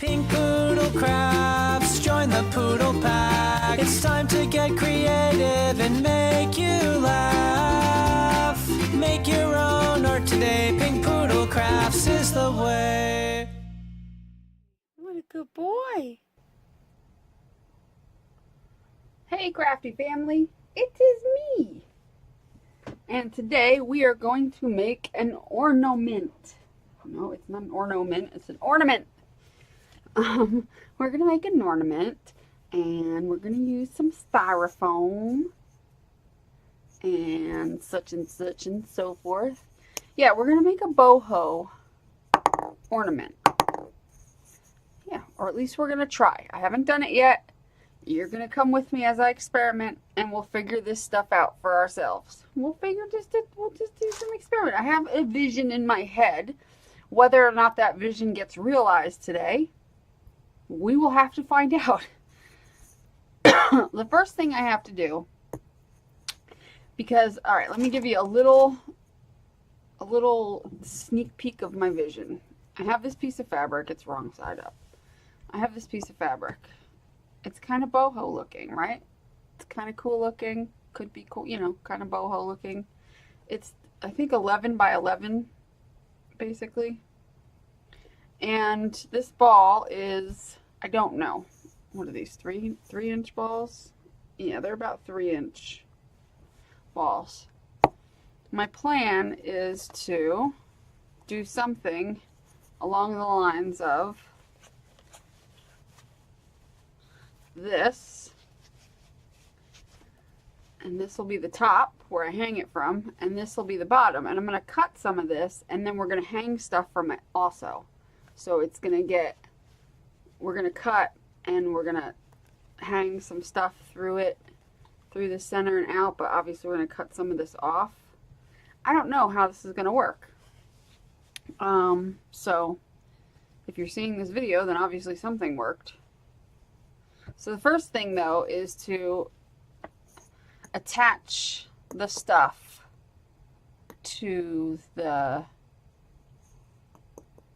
Pink Poodle Crafts, join the Poodle Pack. It's time to get creative and make you laugh. Make your own art today. Pink Poodle Crafts is the way. What a good boy. Hey crafty family, it is me. And today we are going to make an ornament. No, it's not an ornament, it's an ornament. We're going to make an ornament, and we're going to use some styrofoam and such and so forth. Yeah, we're going to make a boho ornament. Yeah, or at least we're going to try. I haven't done it yet. You're going to come with me as I experiment, and we'll figure this stuff out for ourselves. We'll just do some experiment. I have a vision in my head. Whether or not that vision gets realized today, we will have to find out. The first thing I have to do, because, all right, let me give you a little sneak peek of my vision. I have this piece of fabric. It's wrong side up. I have this piece of fabric. It's kind of boho looking, right? It's kind of cool looking. Could be cool, you know, kind of boho looking. It's, I think, 11 by 11, basically. And this ball is, I don't know. What are these, 3-inch balls? Yeah, they're about 3-inch balls. My plan is to do something along the lines of this, and this will be the top where I hang it from, and this will be the bottom, and I'm going to cut some of this, and then we're going to hang stuff from it also. So it's going to get, we're going to cut and we're going to hang some stuff through it, through the center and out, but obviously we're going to cut some of this off. I don't know how this is going to work. So if you're seeing this video, then obviously something worked. So the first thing though is to attach the stuff to the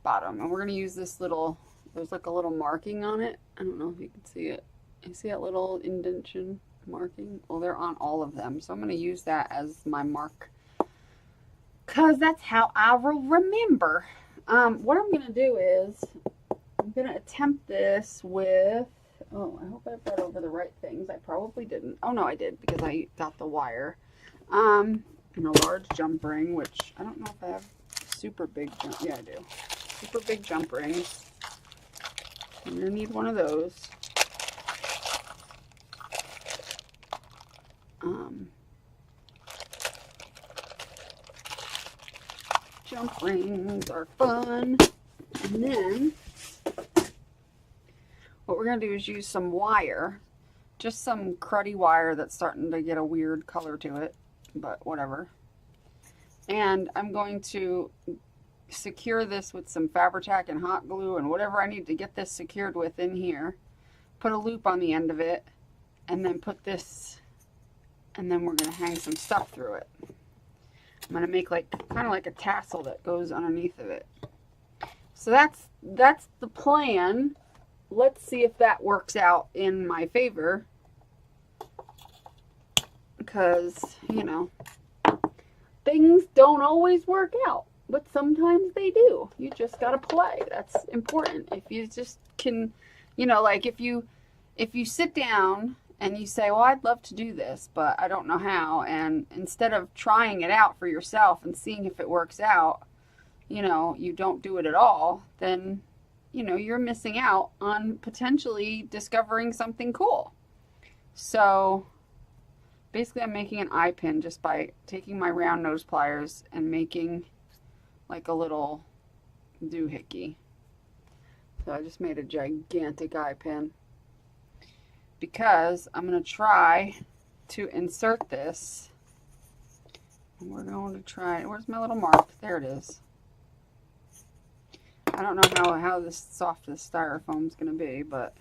bottom, and we're going to use this little, there's like a little marking on it. I don't know if you can see it. You see that little indentation marking? Well, they're on all of them, so I'm going to use that as my mark because that's how I will remember. What I'm going to do is I'm going to attempt this with, oh, I hope I brought over the right things. I probably didn't. Oh no, I did, because I got the wire. And a large jump ring, which I don't know if I have super big jump. Yeah, I do. Super big jump rings. I'm gonna need one of those. Jump rings are fun. And then what we're going to do is use some wire, just some cruddy wire that's starting to get a weird color to it, but whatever. And I'm going to secure this with some Fabri-Tac and hot glue and whatever I need to get this secured with in here. Put a loop on the end of it, and then put this, and then we're going to hang some stuff through it. I'm going to make like kind of like a tassel that goes underneath of it. So that's the plan. Let's see if that works out in my favor, because, you know, things don't always work out, but sometimes they do. You just got to play. That's important. If you just can, you know, like if you sit down and you say, well, I'd love to do this, but I don't know how, and instead of trying it out for yourself and seeing if it works out, you know, you don't do it at all, then, you know, you're missing out on potentially discovering something cool. So basically I'm making an eye pin just by taking my round nose pliers and making like a little doohickey. So I just made a gigantic eye pin because I'm going to try to insert this. And we're going to try, where's my little mark? There it is. I don't know how this soft this styrofoam is going to be, but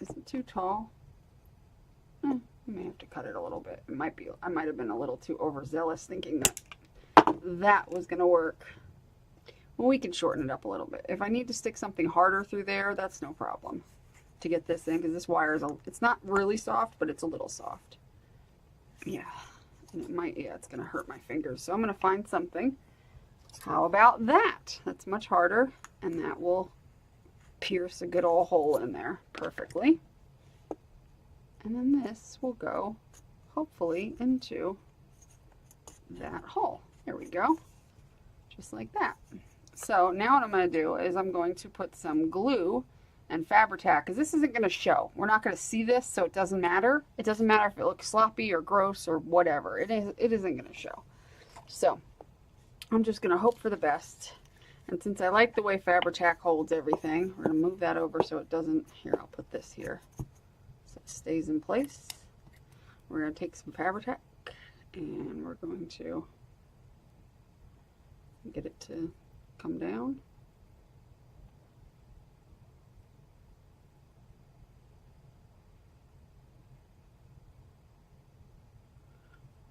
is it too tall? You may have to cut it a little bit. It might be, I might have been a little too overzealous thinking that that was going to work. Well, we can shorten it up a little bit. If I need to stick something harder through there, that's no problem to get this in, because this wire is, it's not really soft, but it's a little soft. Yeah, and it might, yeah, it's going to hurt my fingers. So I'm going to find something. How about that? That's much harder, and that will pierce a good old hole in there perfectly. And then this will go, hopefully, into that hole. There we go. Just like that. So now what I'm going to do is I'm going to put some glue and Fabri-Tac, because this isn't going to show. We're not going to see this, so it doesn't matter. It doesn't matter if it looks sloppy or gross or whatever. It isn't going to show. So I'm just going to hope for the best. And since I like the way Fabri-Tac holds everything, we're going to move that over so it doesn't, here, I'll put this here so it stays in place. We're going to take some Fabri-Tac and we're going to get it to come down.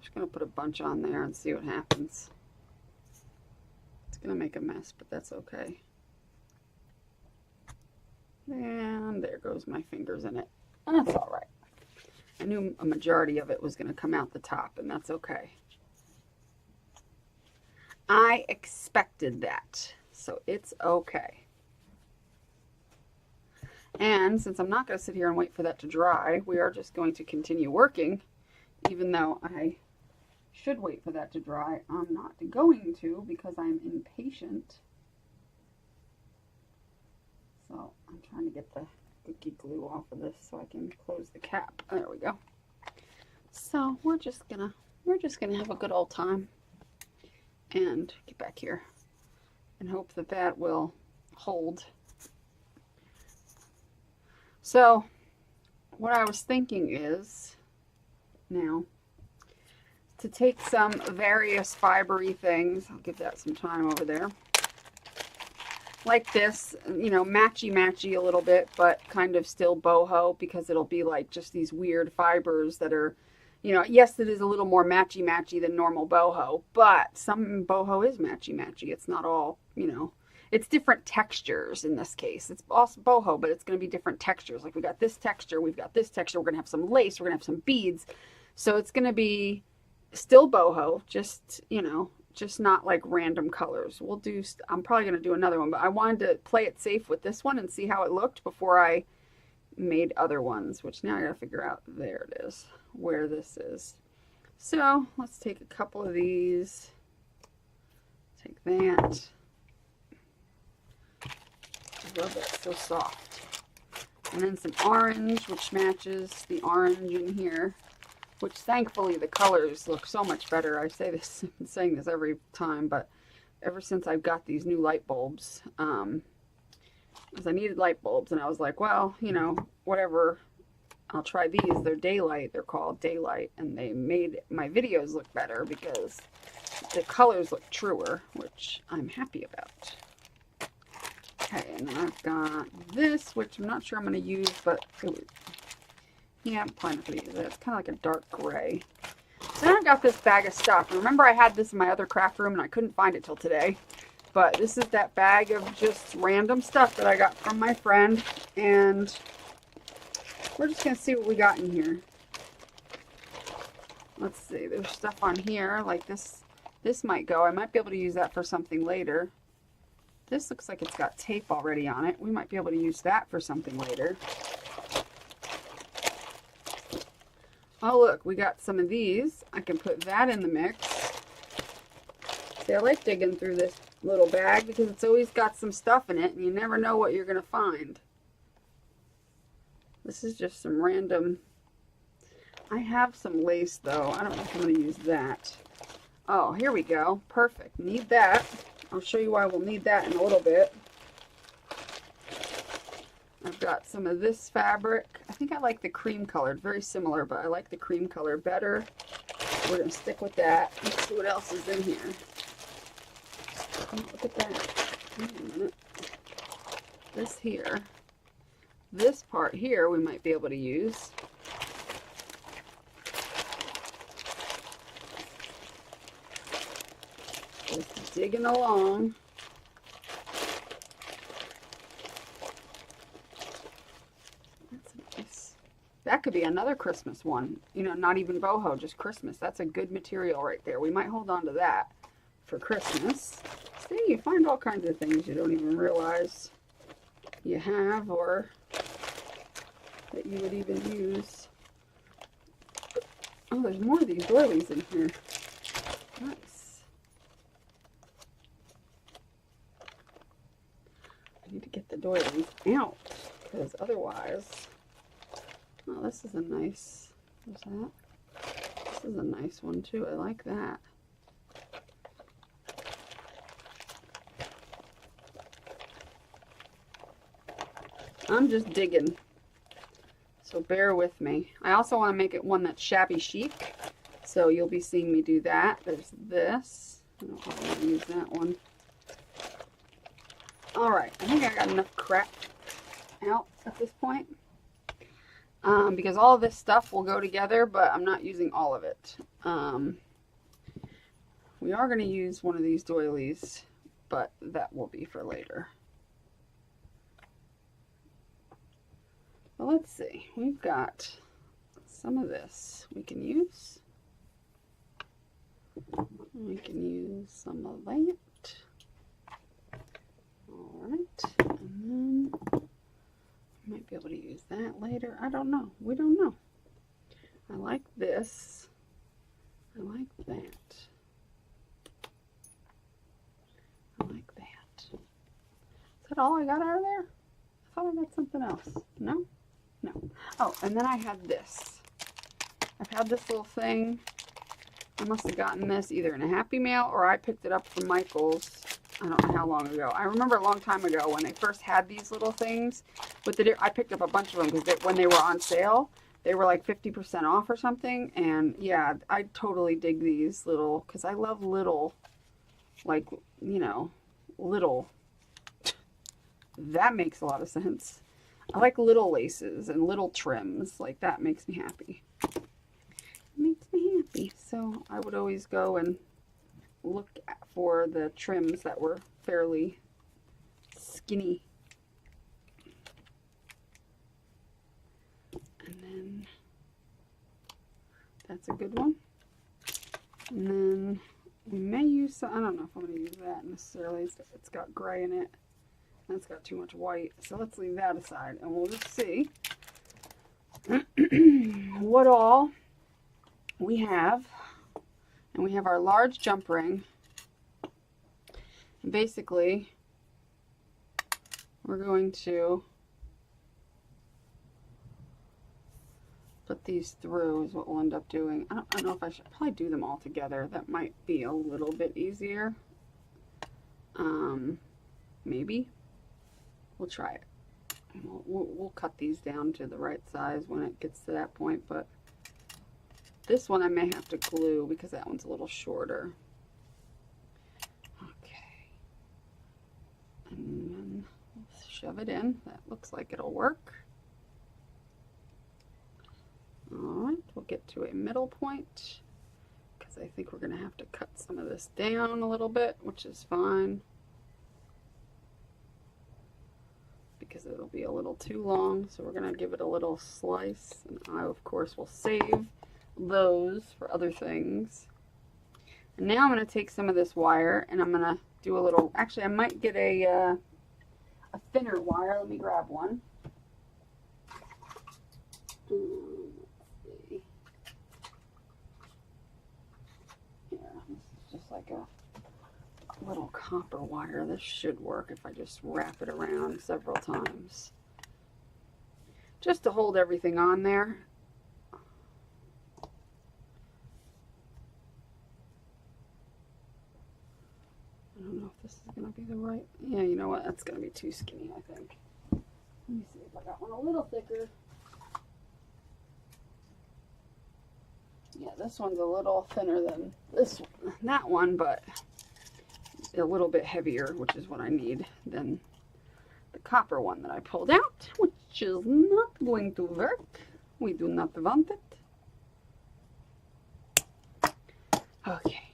Just going to put a bunch on there and see what happens. It's going to make a mess, but that's okay. And there goes my fingers in it. That's all right. I knew a majority of it was going to come out the top, and that's okay. I expected that, so it's okay. And since I'm not going to sit here and wait for that to dry, we are just going to continue working, even though I should wait for that to dry. I'm not going to because I'm impatient. So I'm trying to get the cookie glue off of this so I can close the cap. There we go. So we're just gonna have a good old time and get back here and hope that that will hold. So what I was thinking is now to take some various fibery things. I'll give that some time over there. Like this, you know, matchy-matchy a little bit, but kind of still boho, because it'll be like just these weird fibers that are, you know, yes, it is a little more matchy-matchy than normal boho, but some boho is matchy-matchy. It's not all, you know, it's different textures in this case. It's also boho, but it's going to be different textures. Like we got this texture, we've got this texture, we're going to have some lace, we're going to have some beads. So it's going to be still boho, just, you know, just not like random colors. We'll do, I'm probably going to do another one, but I wanted to play it safe with this one and see how it looked before I made other ones, which now I got to figure out, there it is, where this is. So let's take a couple of these, take that. I love that, so soft. And then some orange, which matches the orange in here. Which thankfully the colors look so much better. I say this, I've been saying this every time, but ever since I've got these new light bulbs, because I needed light bulbs, and I was like, well, you know, whatever, I'll try these. They're daylight, they're called daylight, and they made my videos look better because the colors look truer, which I'm happy about. Okay, and then I've got this, which I'm not sure I'm going to use, but yeah, I'm planning to use it. It's kind of like a dark gray. Then I've got this bag of stuff. Remember I had this in my other craft room and I couldn't find it till today. But this is that bag of just random stuff that I got from my friend. And we're just going to see what we got in here. Let's see. There's stuff on here like this. This might go. I might be able to use that for something later. This looks like it's got tape already on it. We might be able to use that for something later. Oh, look, we got some of these. I can put that in the mix. See, I like digging through this little bag because it's always got some stuff in it, and you never know what you're going to find. This is just some random... I have some lace, though. I don't know if I'm going to use that. Oh, here we go. Perfect. Need that. I'll show you why we'll need that in a little bit. I've got some of this fabric. I think I like the cream colored, very similar, but I like the cream color better. We're going to stick with that. Let's see what else is in here. Oh, look at that. Wait a minute. This here. This part here we might be able to use. Just digging along. That's nice. That could be another Christmas one. You know, not even boho, just Christmas. That's a good material right there. We might hold on to that for Christmas. See, you find all kinds of things you don't even realize you have or that you would even use. Oh, there's more of these doilies in here. Nice. I need to get the doilies out because otherwise... Oh, this is a nice... What's that? This is a nice one too. I like that. I'm just digging, so bear with me. I also want to make it one that's shabby chic, so you'll be seeing me do that. There's this. I don't know if I want to use that one. Alright, I think I got enough crap out at this point. Because all of this stuff will go together, but I'm not using all of it. We are going to use one of these doilies, but that will be for later. Well, let's see. We've got some of this we can use. We can use some of that. Alright. And then I might be able to use that later. I don't know. We don't know. I like this. I like that. I like that. Is that all I got out of there? I thought I got something else. No? No. Oh, and then I have this. I've had this little thing. I must have gotten this either in a Happy Mail or I picked it up from Michael's. I don't know how long ago. I remember a long time ago when they first had these little things. I picked up a bunch of them because when they were on sale, they were like 50% off or something. And yeah, I totally dig these little, because I love little, like, you know, little. That makes a lot of sense. I like little laces and little trims. Like, that makes me happy. It makes me happy. So I would always go and look for the trims that were fairly skinny. And then that's a good one. And then we may use some, I don't know if I'm going to use that necessarily. It's got gray in it. That's got too much white. So let's leave that aside and we'll just see what all we have. And we have our large jump ring. And basically, we're going to put these through is what we'll end up doing. I don't know if I should probably do them all together. That might be a little bit easier. Maybe. We'll try it. And we'll cut these down to the right size when it gets to that point, but this one I may have to glue because that one's a little shorter. Okay. And then we'll shove it in. That looks like it'll work. Alright, we'll get to a middle point because I think we're going to have to cut some of this down a little bit, which is fine. Because it'll be a little too long, so we're going to give it a little slice, and I of course will save those for other things. And now I'm going to take some of this wire and I'm going to do a little, actually I might get a thinner wire. Let me grab one. Let's see. Here, this is just like a little copper wire. This should work if I just wrap it around several times. Just to hold everything on there. I don't know if this is going to be the right... Yeah, you know what? That's going to be too skinny, I think. Let me see if I got one a little thicker. Yeah, this one's a little thinner than this one. That one, but a little bit heavier, which is what I need, than the copper one that I pulled out, which is not going to work. We do not want it. Okay.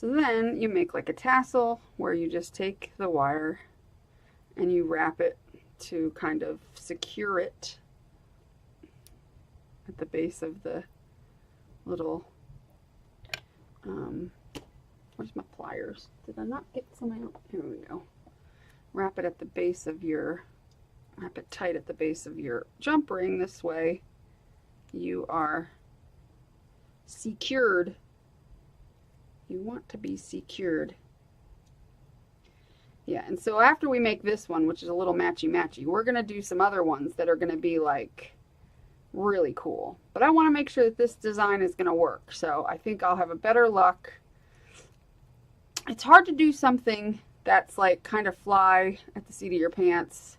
So then you make like a tassel where you just take the wire and you wrap it to kind of secure it at the base of the little, where's my pliers? Did I not get some out? Here we go. Wrap it at the base of your, wrap it tight at the base of your jump ring. This way you are secured. You want to be secured. Yeah, and so after we make this one, which is a little matchy-matchy, we're going to do some other ones that are going to be like really cool. But I want to make sure that this design is going to work. So I think I'll have a better luck. It's hard to do something that's like kind of fly at the seat of your pants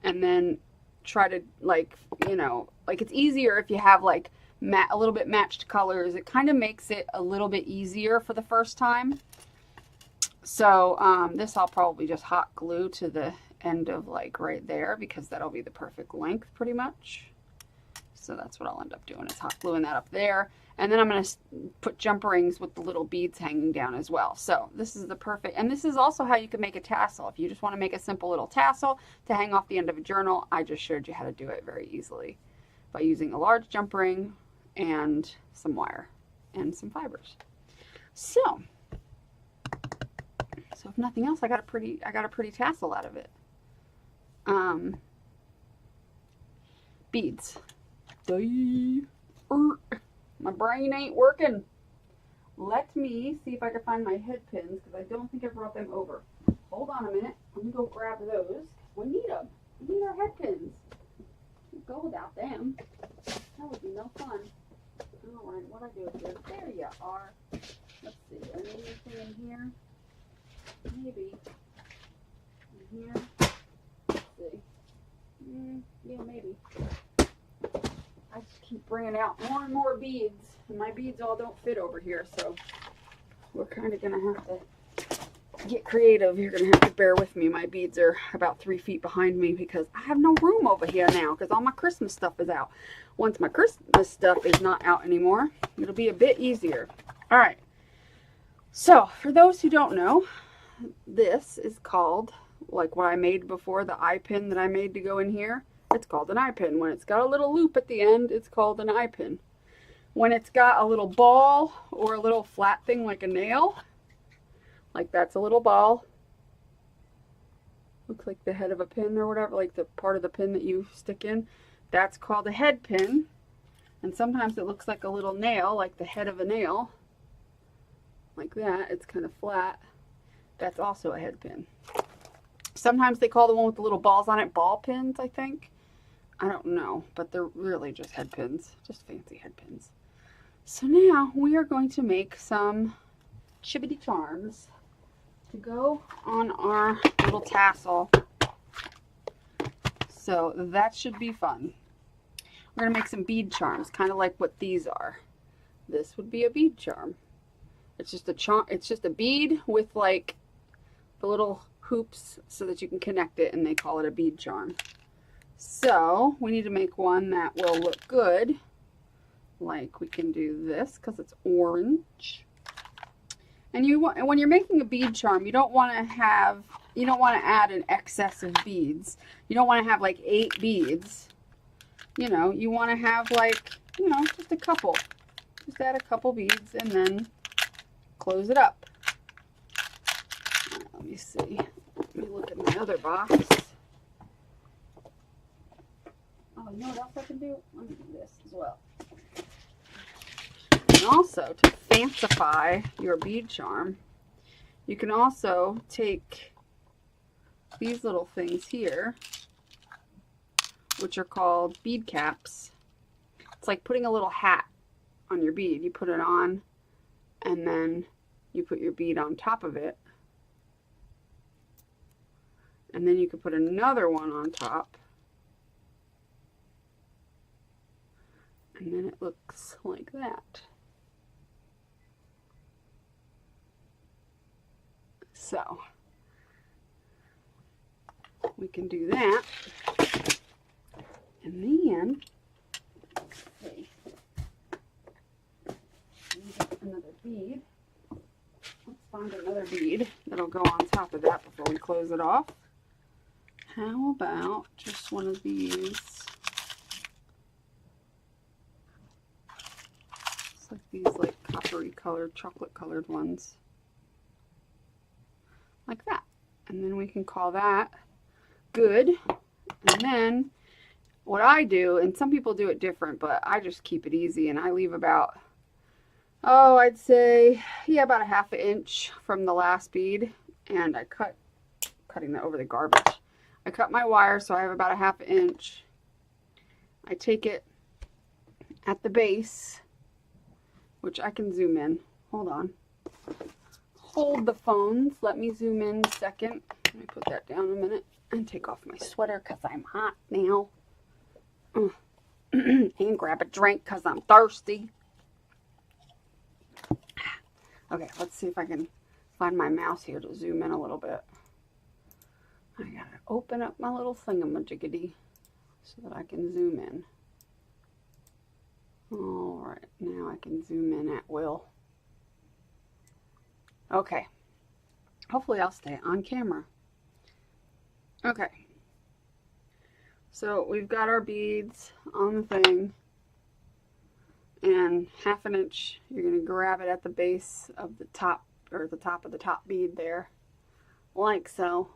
and then try to like, you know, like it's easier if you have like a little bit matched colors. It kind of makes it a little bit easier for the first time. So this I'll probably just hot glue to the end of like right there because that'll be the perfect length pretty much. So that's what I'll end up doing is hot gluing that up there. And then I'm going to put jump rings with the little beads hanging down as well. So this is the perfect, and this is also how you can make a tassel. If you just want to make a simple little tassel to hang off the end of a journal, I just showed you how to do it very easily by using a large jump ring and some wire and some fibers. So if nothing else, I got a pretty tassel out of it. Beads. My brain ain't working. Let me see if I can find my head pins because I don't think I brought them over. Hold on a minute. Let me go grab those. We need them. We need our head pins. Can't go without them. That would be no fun. All right, what I do is this. There you are. Let's see. Anything in here? Maybe. In here. Let's see. Yeah, maybe. I just keep bringing out more and more beads, and my beads all don't fit over here, so we're kind of going to have to get creative. You're going to have to bear with me. My beads are about 3 feet behind me because I have no room over here now because all my Christmas stuff is out. Once my Christmas stuff is not out anymore, it'll be a bit easier. All right. So, for those who don't know, this is called, like what I made before, the eye pin that I made to go in here. It's called an eye pin. When it's got a little loop at the end, it's called an eye pin. When it's got a little ball or a little flat thing like a nail, like that's a little ball. Looks like the head of a pin or whatever, like the part of the pin that you stick in. That's called a head pin. And sometimes it looks like a little nail, like the head of a nail. Like that. It's kind of flat. That's also a head pin. Sometimes they call the one with the little balls on it ball pins, I think. I don't know, but they're really just head pins, just fancy head pins. So now we are going to make some chibbity charms to go on our little tassel. So that should be fun. We're going to make some bead charms, kind of like what these are. This would be a bead charm. It's just a charm. It's just a bead with like the little hoops so that you can connect it, and they call it a bead charm. So we need to make one that will look good. Like we can do this because it's orange. And when you're making a bead charm, you don't want to add an excess of beads. You don't want to have like 8 beads. You know, you want to have like, you know, just a couple. Just add a couple beads and then close it up. Let me see. Let me look at my other box. Oh, you know what else I can do? Let me do this as well. And also, to fancify your bead charm, you can also take these little things here, which are called bead caps. It's like putting a little hat on your bead. You put it on, and then you put your bead on top of it. And then you can put another one on top. And then it looks like that. So, we can do that. And then, let's see. Another bead. Let's find another bead that'll go on top of that before we close it off. How about just one of these? It's like these like coppery colored, chocolate colored ones. Like that. And then we can call that good. And then what I do, and some people do it different, but I just keep it easy and I leave about, oh, I'd say, yeah, about a ½ inch from the last bead. And I cutting that over the garbage. I cut my wire so I have about a ½ inch. I take it at the base, which I can zoom in. Hold on. Hold the phones. Let me zoom in a second. Let me put that down a minute and take off my sweater because I'm hot now. And grab a drink because I'm thirsty. Okay, let's see if I can find my mouse here to zoom in a little bit. I gotta open up my little thingamajiggity so that I can zoom in. Alright, now I can zoom in at will. Okay. Hopefully I'll stay on camera. Okay. So we've got our beads on the thing. And ½ inch, you're going to grab it at the base of the top, or the top of the top bead there. Like so.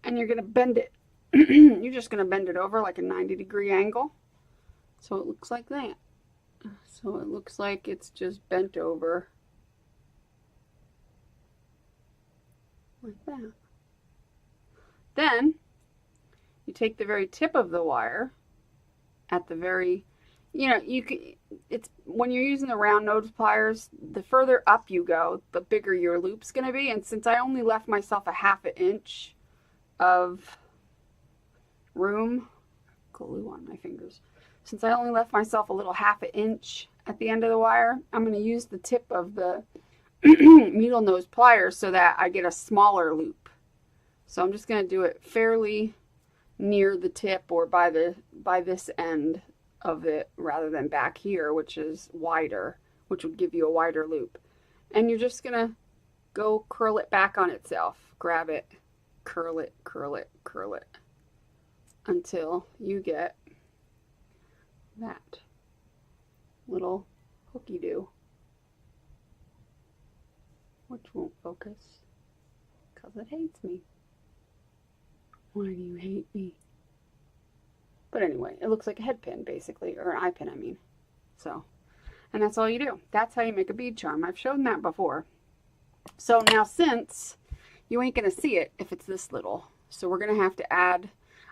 And you're going to bend it. You're just going to bend it over like a 90-degree angle. So it looks like that. So it looks like it's just bent over. Like that. Then you take the very tip of the wire at the very, you know, you can, it's when you're using the round nose pliers, the further up you go, the bigger your loop's going to be. And since I only left myself a ½ inch of room, glue on my fingers. Since I only left myself a little ½ inch at the end of the wire, I'm going to use the tip of the needle nose pliers so that I get a smaller loop. So I'm just going to do it fairly near the tip or by this end of it rather than back here, which is wider, which would give you a wider loop. And you're just going to go curl it back on itself. Grab it, curl it, curl it, curl it until you get that little hooky do, which won't focus because it hates me. Why do you hate me? But anyway, it looks like a head pin basically, or an eye pin I mean. So, and that's all you do. That's how you make a bead charm. I've shown that before. So now since you ain't gonna see it if it's this little, so we're gonna have to add,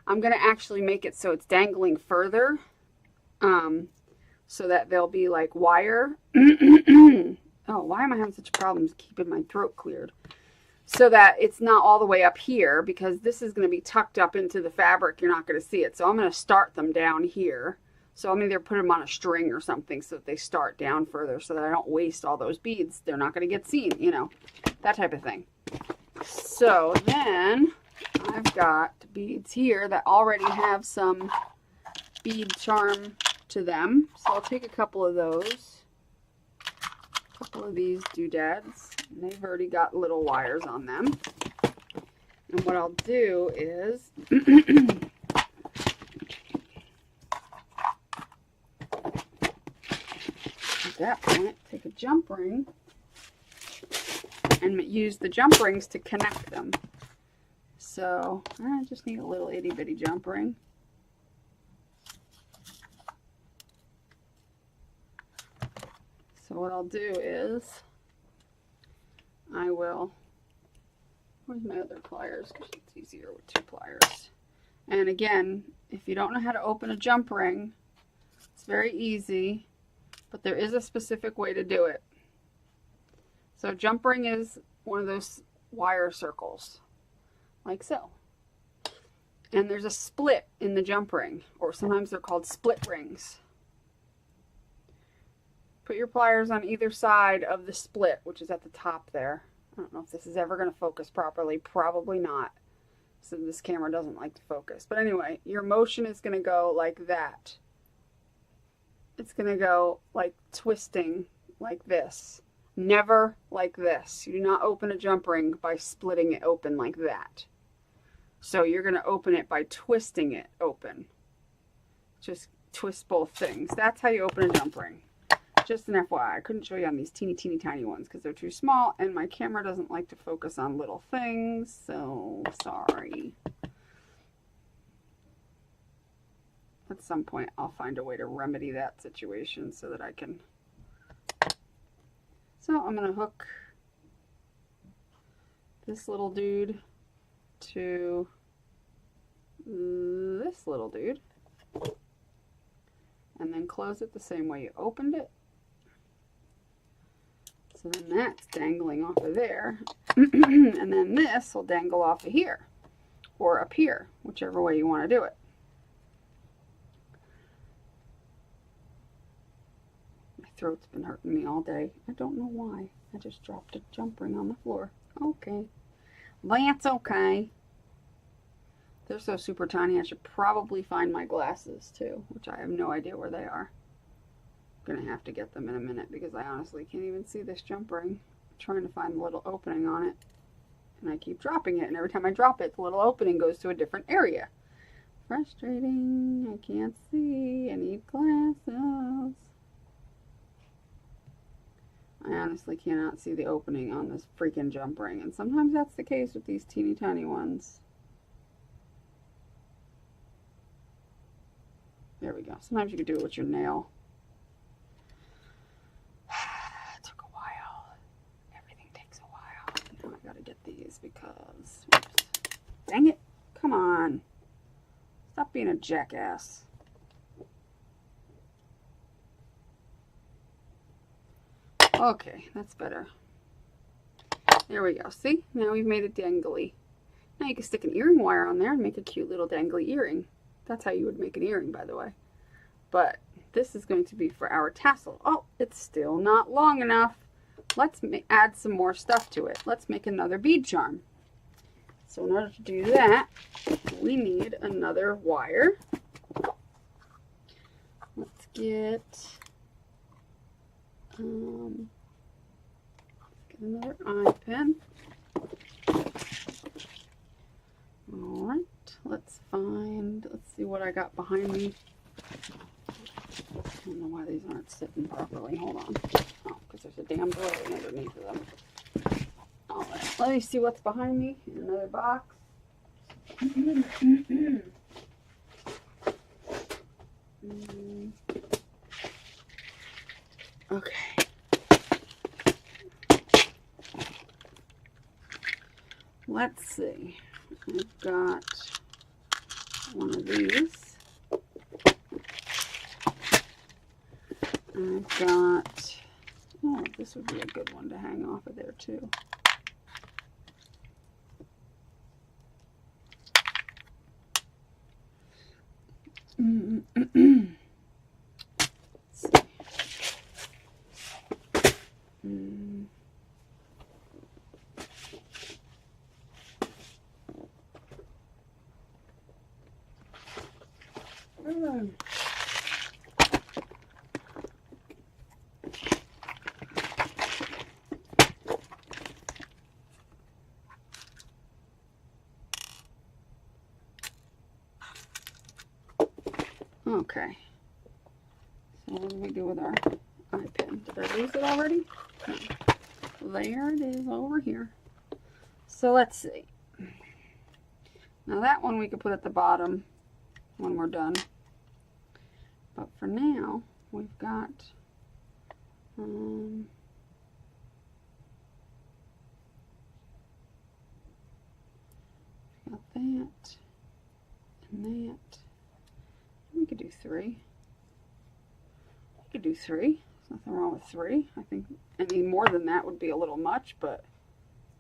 I'm gonna actually make it so it's dangling further, so that they'll be like wire. Oh, why am I having such problems keeping my throat cleared? So that it's not all the way up here, because this is going to be tucked up into the fabric. You're not going to see it. So I'm going to start them down here. So I'm either put them on a string or something so that they start down further so that I don't waste all those beads. They're not going to get seen, you know, that type of thing. So then I've got beads here that already have some bead charm to them. So I'll take a couple of those. A couple of these doodads. And they've already got little wires on them. And what I'll do is at that point, take a jump ring and use the jump rings to connect them. So I just need a little itty bitty jump ring. So what I'll do is I will, where's my other pliers, because it's easier with 2 pliers. And again, if you don't know how to open a jump ring, it's very easy, but there is a specific way to do it. So jump ring is one of those wire circles, like so. And there's a split in the jump ring, or sometimes they're called split rings. Put your pliers on either side of the split, which is at the top there. I don't know if this is ever going to focus properly. Probably not. So this camera doesn't like to focus. But anyway, your motion is going to go like that. It's going to go like twisting like this. Never like this. You do not open a jump ring by splitting it open like that. So you're going to open it by twisting it open. Just twist both things. That's how you open a jump ring. Just an FYI. I couldn't show you on these teeny tiny ones because they're too small and my camera doesn't like to focus on little things. So sorry. At some point I'll find a way to remedy that situation so that I can. So I'm going to hook this little dude to this little dude and then close it the same way you opened it. So then that's dangling off of there and then this will dangle off of here or up here, whichever way you want to do it. Throat's been hurting me all day. I don't know why. I just dropped a jump ring on the floor. Okay. That's okay. They're so super tiny. I should probably find my glasses too, which I have no idea where they are. I'm gonna have to get them in a minute because I honestly can't even see this jump ring. I'm trying to find the little opening on it. And I keep dropping it, and every time I drop it, the little opening goes to a different area. Frustrating. I can't see. I need glasses. I honestly cannot see the opening on this freaking jump ring. And sometimes that's the case with these teeny tiny ones. There we go. Sometimes you can do it with your nail. It took a while. Everything takes a while. Now I gotta get these because... Oops. Dang it. Come on. Stop being a jackass. Okay, that's better. There we go. See? Now we've made it dangly. Now you can stick an earring wire on there and make a cute little dangly earring. That's how you would make an earring, by the way. But this is going to be for our tassel. Oh, it's still not long enough. Let's add some more stuff to it. Let's make another bead charm. So in order to do that, we need another wire. Let's get... another eye pin. Alright, let's see what I got behind me. I don't know why these aren't sitting properly. Hold on. Oh, because there's a damn drawing underneath of them. Alright, let me see what's behind me in another box. Okay. Let's see. I've got one of these. I've got, oh, this would be a good one to hang off of there too. Okay, so what do we do with our eye pin? Did I lose it already? No. There it is over here. So let's see. Now that one we could put at the bottom when we're done. But for now, we've got that and that. We could do 3. We could do 3. There's nothing wrong with 3. I think any more than that would be a little much, but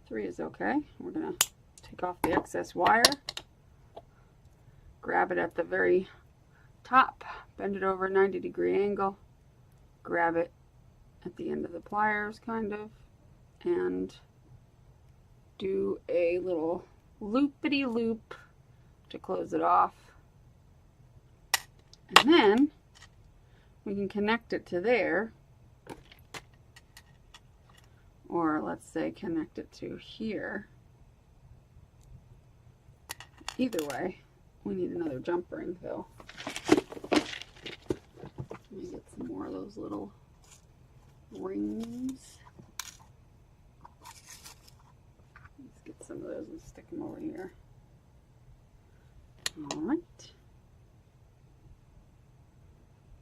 3 is okay. We're going to take off the excess wire, grab it at the very top, bend it over a 90-degree angle, grab it at the end of the pliers, kind of, and do a little loopity-loop to close it off. And then we can connect it to there or let's say connect it to here. Either way, we need another jump ring though. Let me get some more of those little rings. Let's get some of those and stick them over here. All right.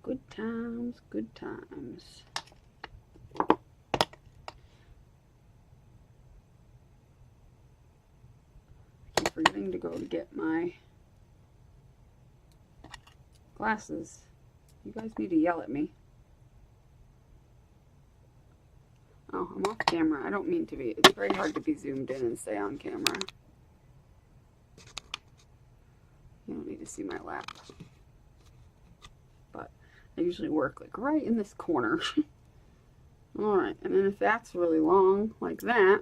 Good times, good times. I keep forgetting to go to get my glasses. You guys need to yell at me. Oh, I'm off camera. I don't mean to be. It's very hard to be zoomed in and stay on camera. You don't need to see my lap. But I usually work like right in this corner. Alright, and then if that's really long, like that,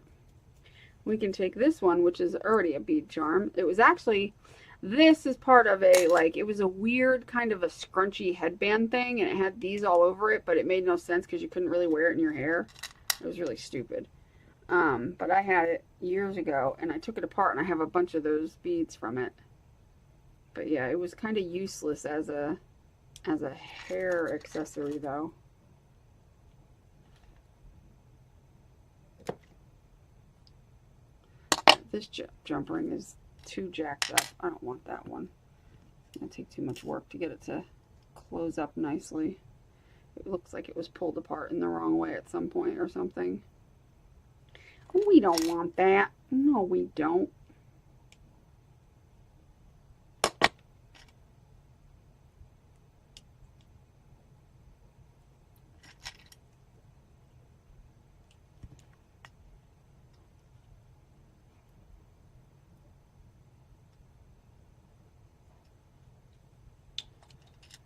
we can take this one, which is already a bead charm. It was actually, this is part of a, like, it was a weird kind of a scrunchy headband thing, and it had these all over it, but it made no sense because you couldn't really wear it in your hair. It was really stupid. But I had it years ago, and I took it apart, and I have a bunch of those beads from it. But yeah, it was kind of useless as a hair accessory, though. This jump ring is too jacked up. I don't want that one. It's going to take too much work to get it to close up nicely. It looks like it was pulled apart in the wrong way at some point or something. We don't want that. No, we don't.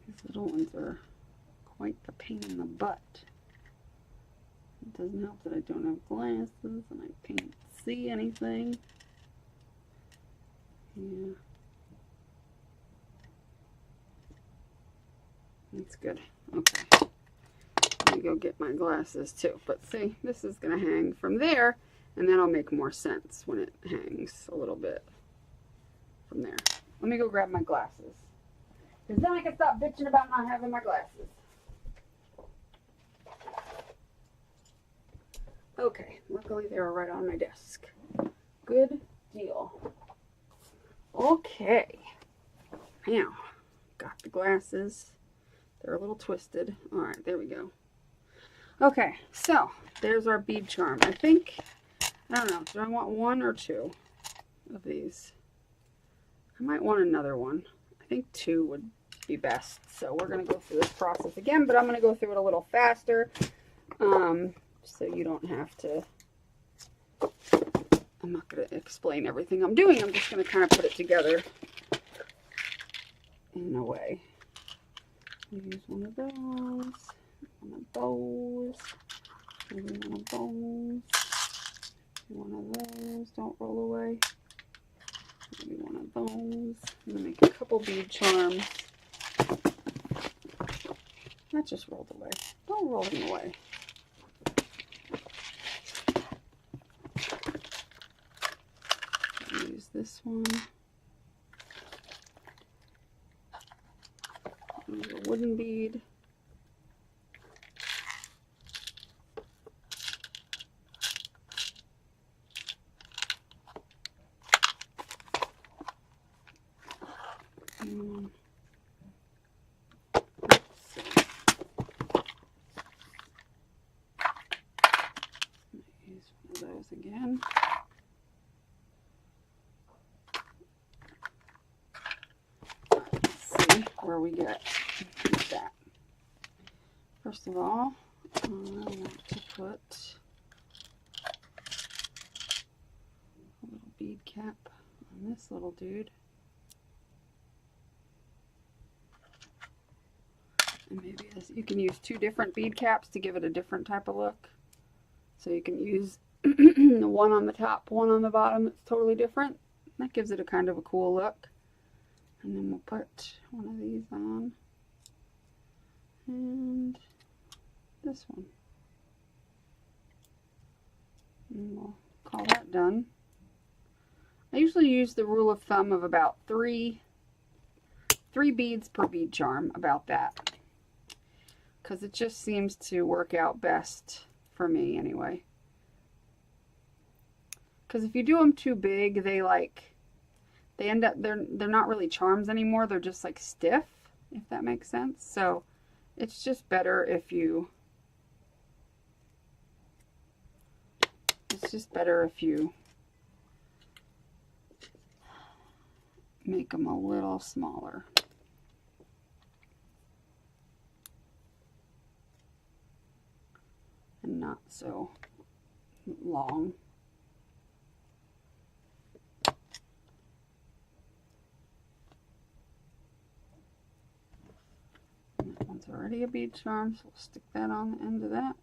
These little ones are quite the pain in the butt. It doesn't help that I don't have glasses and I can't see anything. Yeah. That's good. Okay. Let me go get my glasses too. But see, this is going to hang from there, and that'll make more sense when it hangs a little bit from there. Let me go grab my glasses. Because then I can stop bitching about not having my glasses. Okay, luckily they were right on my desk. Good deal. Okay. Now, got the glasses. They're a little twisted. Alright, there we go. Okay, so there's our bead charm. I think, I don't know, do I want one or two of these? I might want another one. I think two would be best. So we're going to go through this process again, but I'm going to go through it a little faster. So you don't have to, I'm not going to explain everything I'm doing. I'm just going to kind of put it together in a way. Use one of those, maybe one of those, don't roll away, maybe one of those. I'm going to make a couple bead charms. That just rolled away. Don't roll them away. Use this one. Use a wooden bead. Again. Let's see where we get with that. First of all, I want to put a little bead cap on this little dude. And maybe you can use two different bead caps to give it a different type of look. So you can use the one on the top, one on the bottom that's totally different. That gives it a kind of a cool look. And then we'll put one of these on. And this one. And we'll call that done. I usually use the rule of thumb of about three beads per bead charm, about that. Because it just seems to work out best for me anyway. Because if you do them too big, they end up, they're not really charms anymore. They're just like stiff, if that makes sense. So it's just better if you, make them a little smaller. And not so long. That one's already a bead charm, so we'll stick that on the end of that.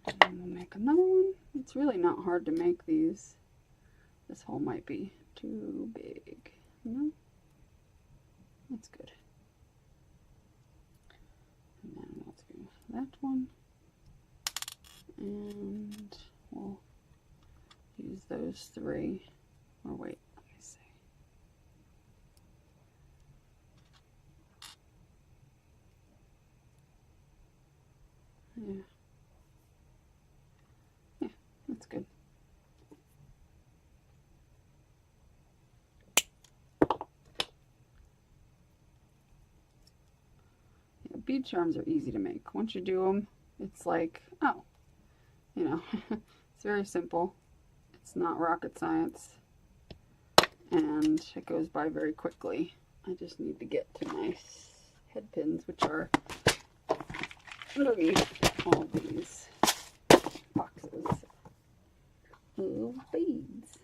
And then we'll make another one. It's really not hard to make these. This hole might be too big. No? That's good. And then we'll do that one. And we'll use those three. Or wait, let me see. Yeah. Yeah, that's good. Yeah, bead charms are easy to make. Once you do them, it's like, oh, you know, it's very simple. It's not rocket science. And it goes by very quickly. I just need to get to my head pins, which are underneath all these boxes of beads.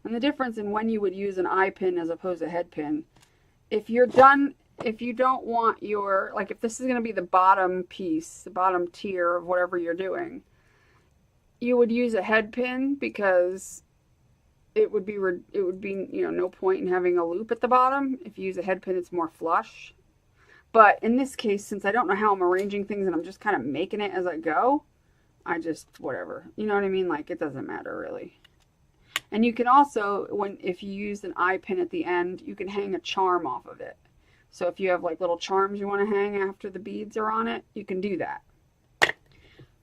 And the difference in when you would use an eye pin as opposed to head pin, if you don't want your, like if this is going to be the bottom piece, the bottom tier of whatever you're doing, you would use a head pin because it would be, you know, no point in having a loop at the bottom. If you use a head pin, it's more flush. But in this case, since I don't know how I'm arranging things and I'm just kind of making it as I go, I just, whatever. You know what I mean? Like, it doesn't matter really. And you can also, if you use an eye pin at the end, you can hang a charm off of it. So if you have like little charms you want to hang after the beads are on it, you can do that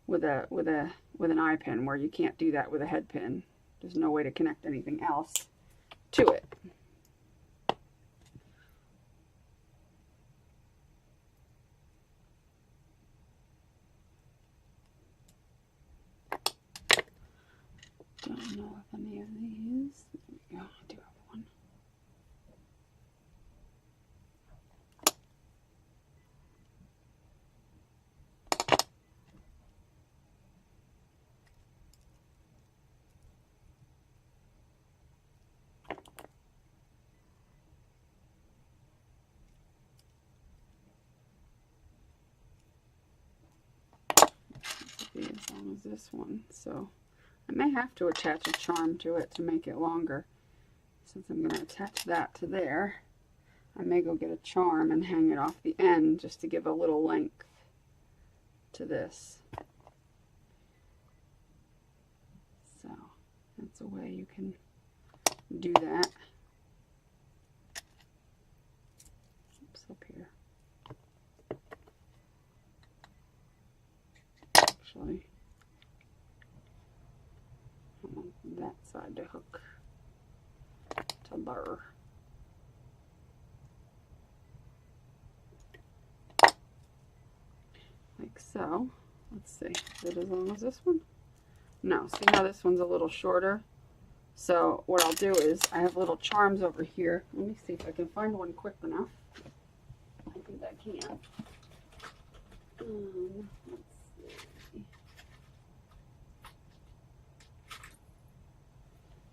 with an eye pin, where you can't do that with a head pin. There's no way to connect anything else to it. Don't know if any of these. There we go. I do have one. Be as long as this one, so I may have to attach a charm to it to make it longer. Since I'm going to attach that to there, I may go get a charm and hang it off the end just to give a little length to this. So that's a way you can do that. Oops, up here. Actually, I want that side to hook to burr. Like so. Let's see, is it as long as this one? No, see how this one's a little shorter? So what I'll do is, I have little charms over here. Let me see if I can find one quick enough. I think I can. Let's see.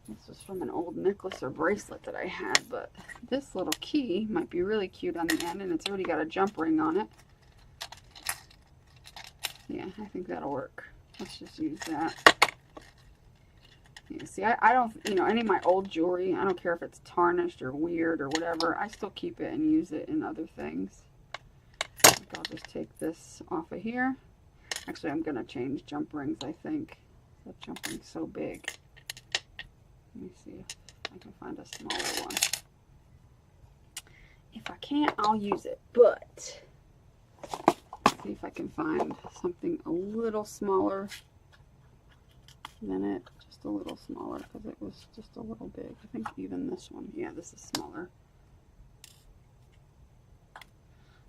This was from an old necklace or bracelet that I had, but this little key might be really cute on the end, and it's already got a jump ring on it. Yeah, I think that'll work. Let's just use that. You see, I don't, you know, any of my old jewelry, I don't care if it's tarnished or weird or whatever, I still keep it and use it in other things. I think I'll just take this off of here. Actually, I'm going to change jump rings, I think. That jump ring's so big. Let me see if I can find a smaller one. If I can't, I'll use it, but let's see if I can find something a little smaller than it. Just a little smaller, because it was just a little big. I think even this one, yeah, this is smaller.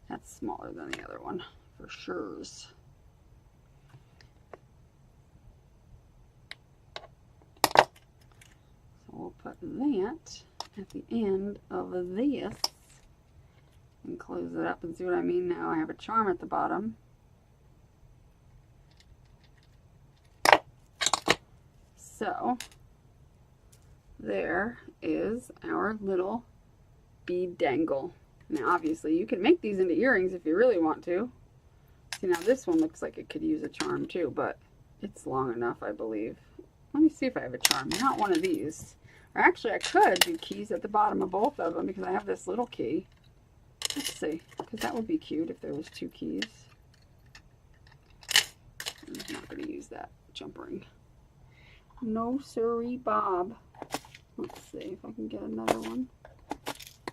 That's smaller than the other one, for sure. So we'll put that at the end of this and close it up and see what I mean now. I have a charm at the bottom. So there is our little bead dangle. Now obviously you can make these into earrings if you really want to. See, now this one looks like it could use a charm too, but it's long enough, I believe. Let me see if I have a charm. Not one of these. Or actually I could do keys at the bottom of both of them because I have this little key. Let's see, because that would be cute if there was 2 keys. I'm not going to use that jump ring. No siree, Bob. Let's see if I can get another one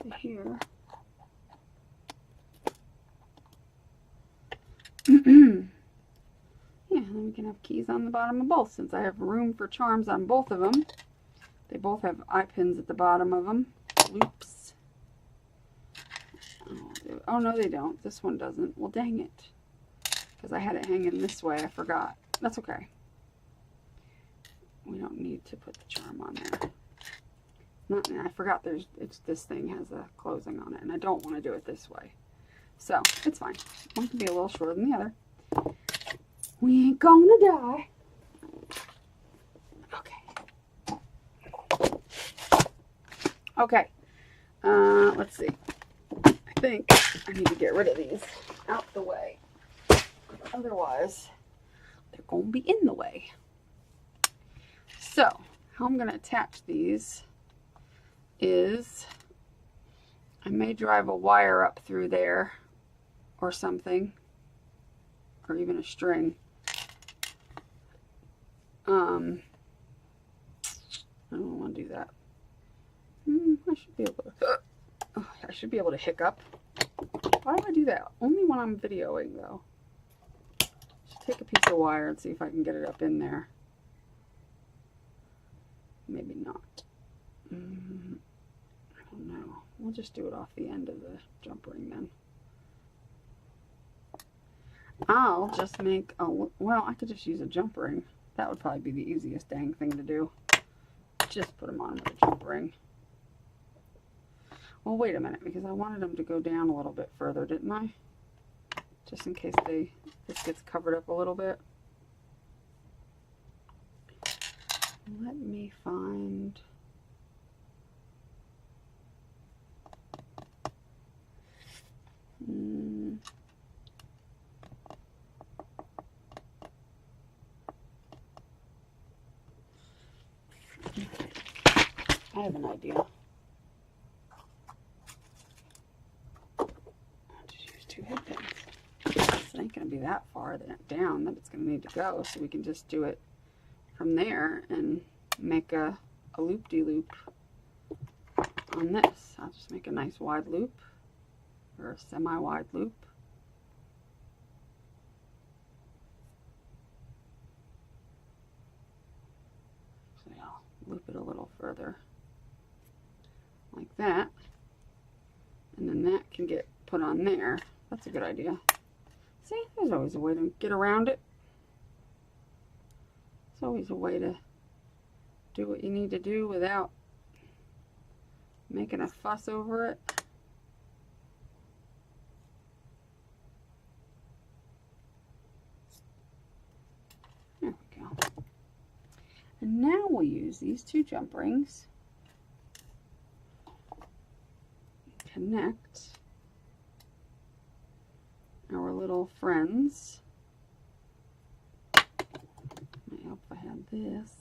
to here. Yeah, then we can have keys on the bottom of both, since I have room for charms on both of them. They both have eye pins at the bottom of them. Loops. Oh, no, they don't. This one doesn't. Well, dang it. Because I had it hanging this way. I forgot. That's okay. We don't need to put the charm on there. I forgot this thing has a closing on it, and I don't want to do it this way. So, it's fine. One can be a little shorter than the other. We ain't gonna die. Okay. Okay. Let's see. I think I need to get rid of these out the way. Otherwise, they're gonna be in the way. So, how I'm going to attach these is I may drive a wire up through there or something, or even a string. I don't want to do that. I should be able to. I should be able to hiccup. Why do I do that? Only when I'm videoing, though. Just take a piece of wire and see if I can get it up in there. Maybe not. I don't know. We'll just do it off the end of the jump ring then. I'll just make a, well, I could just use a jump ring. That would probably be the easiest dang thing to do. Just put them on with a jump ring. Well, wait a minute, because I wanted them to go down a little bit further, didn't I? Just in case this gets covered up a little bit. Let me find. I have an idea. I'll just use 2 head pins. It ain't going to be that far down that it's going to need to go, so we can just do it from there and make a loop-de-loop on this. I'll just make a nice wide loop, or a semi-wide loop. So I'll loop it a little further, like that, and then that can get put on there. That's a good idea. See, there's always a way to get around it. It's always a way to do what you need to do without making a fuss over it. There we go. And now we'll use these 2 jump rings. Connect our little friends. Might help if I had this.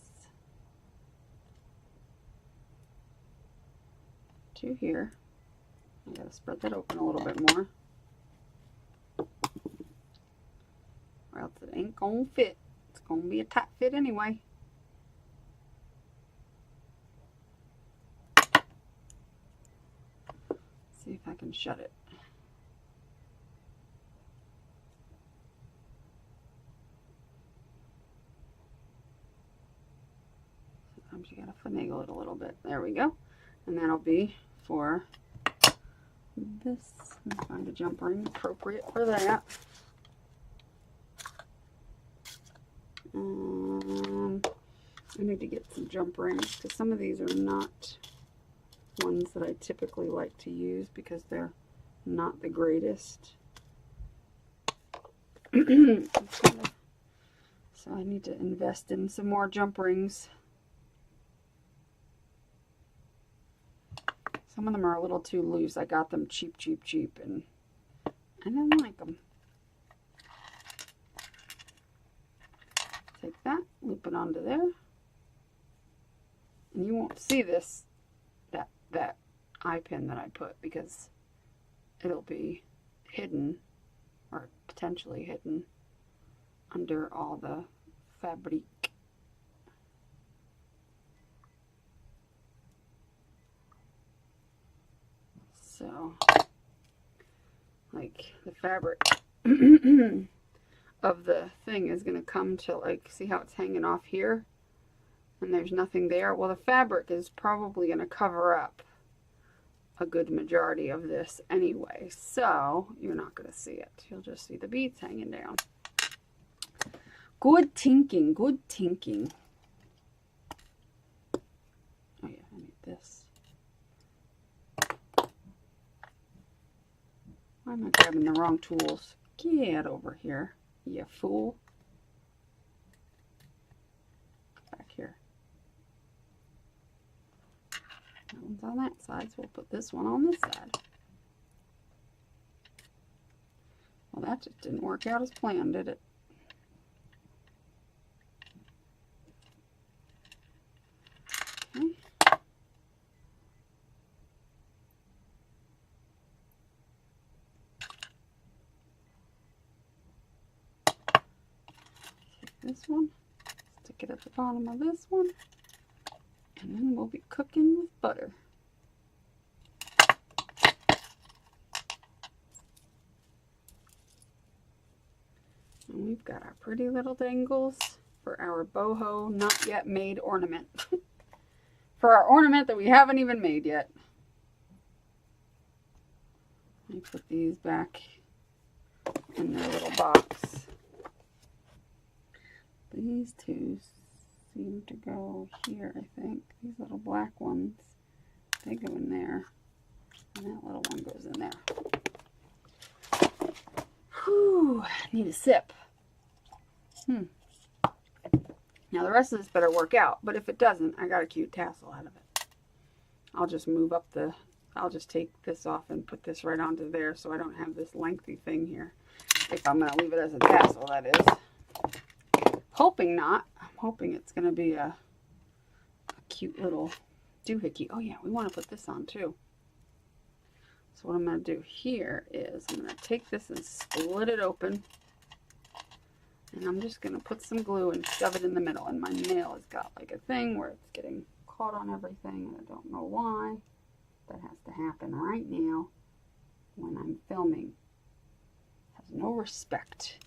to here. I gotta spread that open a little bit more, or else it ain't gonna fit. It's gonna be a tight fit anyway. See if I can shut it. Sometimes you gotta finagle it a little bit. There we go. And that'll be for this. Let me find a jump ring appropriate for that. I need to get some jump rings because some of these are not ones that I typically like to use because they're not the greatest. So I need to invest in some more jump rings. Some of them are a little too loose. I got them cheap, and I don't like them. Take that, loop it onto there. And you won't see this, that eye pin that I put, because it'll be hidden, or potentially hidden, under all the fabric. So, like, the fabric of the thing is going to come to, like, see how it's hanging off here? And there's nothing there. Well, the fabric is probably going to cover up a good majority of this anyway. So, you're not going to see it. You'll just see the beads hanging down. Good thinking, good thinking. Oh yeah, I need this. Why am I grabbing the wrong tools? Get over here, you fool. Back here. That one's on that side, so we'll put this one on this side. Well, that just didn't work out as planned, did it? Okay. Take this one, stick it at the bottom of this one, and then we'll be cooking with butter. And we've got our pretty little dangles for our boho not yet made ornament. For our ornament that we haven't even made yet. Let me put these back in their little box. These two seem to go here, I think. These little black ones, they go in there. And that little one goes in there. Whew, need a sip. Now the rest of this better work out, but if it doesn't, I got a cute tassel out of it. I'll just move up the, I'll just take this off and put this right onto there so I don't have this lengthy thing here. If I'm going to leave it as a tassel, that is. Hoping not. I'm hoping it's going to be a cute little doohickey. Oh yeah, we want to put this on too. So what I'm going to do here is I'm going to take this and split it open. And I'm just going to put some glue and shove it in the middle. And my nail has got like a thing where it's getting caught on everything. And I don't know why. That has to happen right now when I'm filming. It has no respect.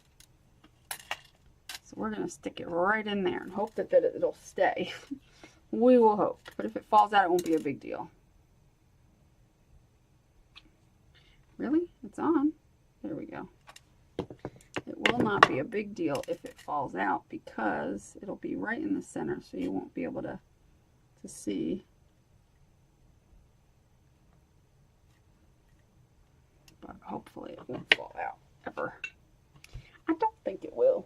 So we're going to stick it right in there and hope that it'll stay. We will hope. But if it falls out, it won't be a big deal. Really? It's on. There we go. It will not be a big deal if it falls out because it'll be right in the center, so you won't be able to see. But hopefully it won't fall out ever. I don't think it will.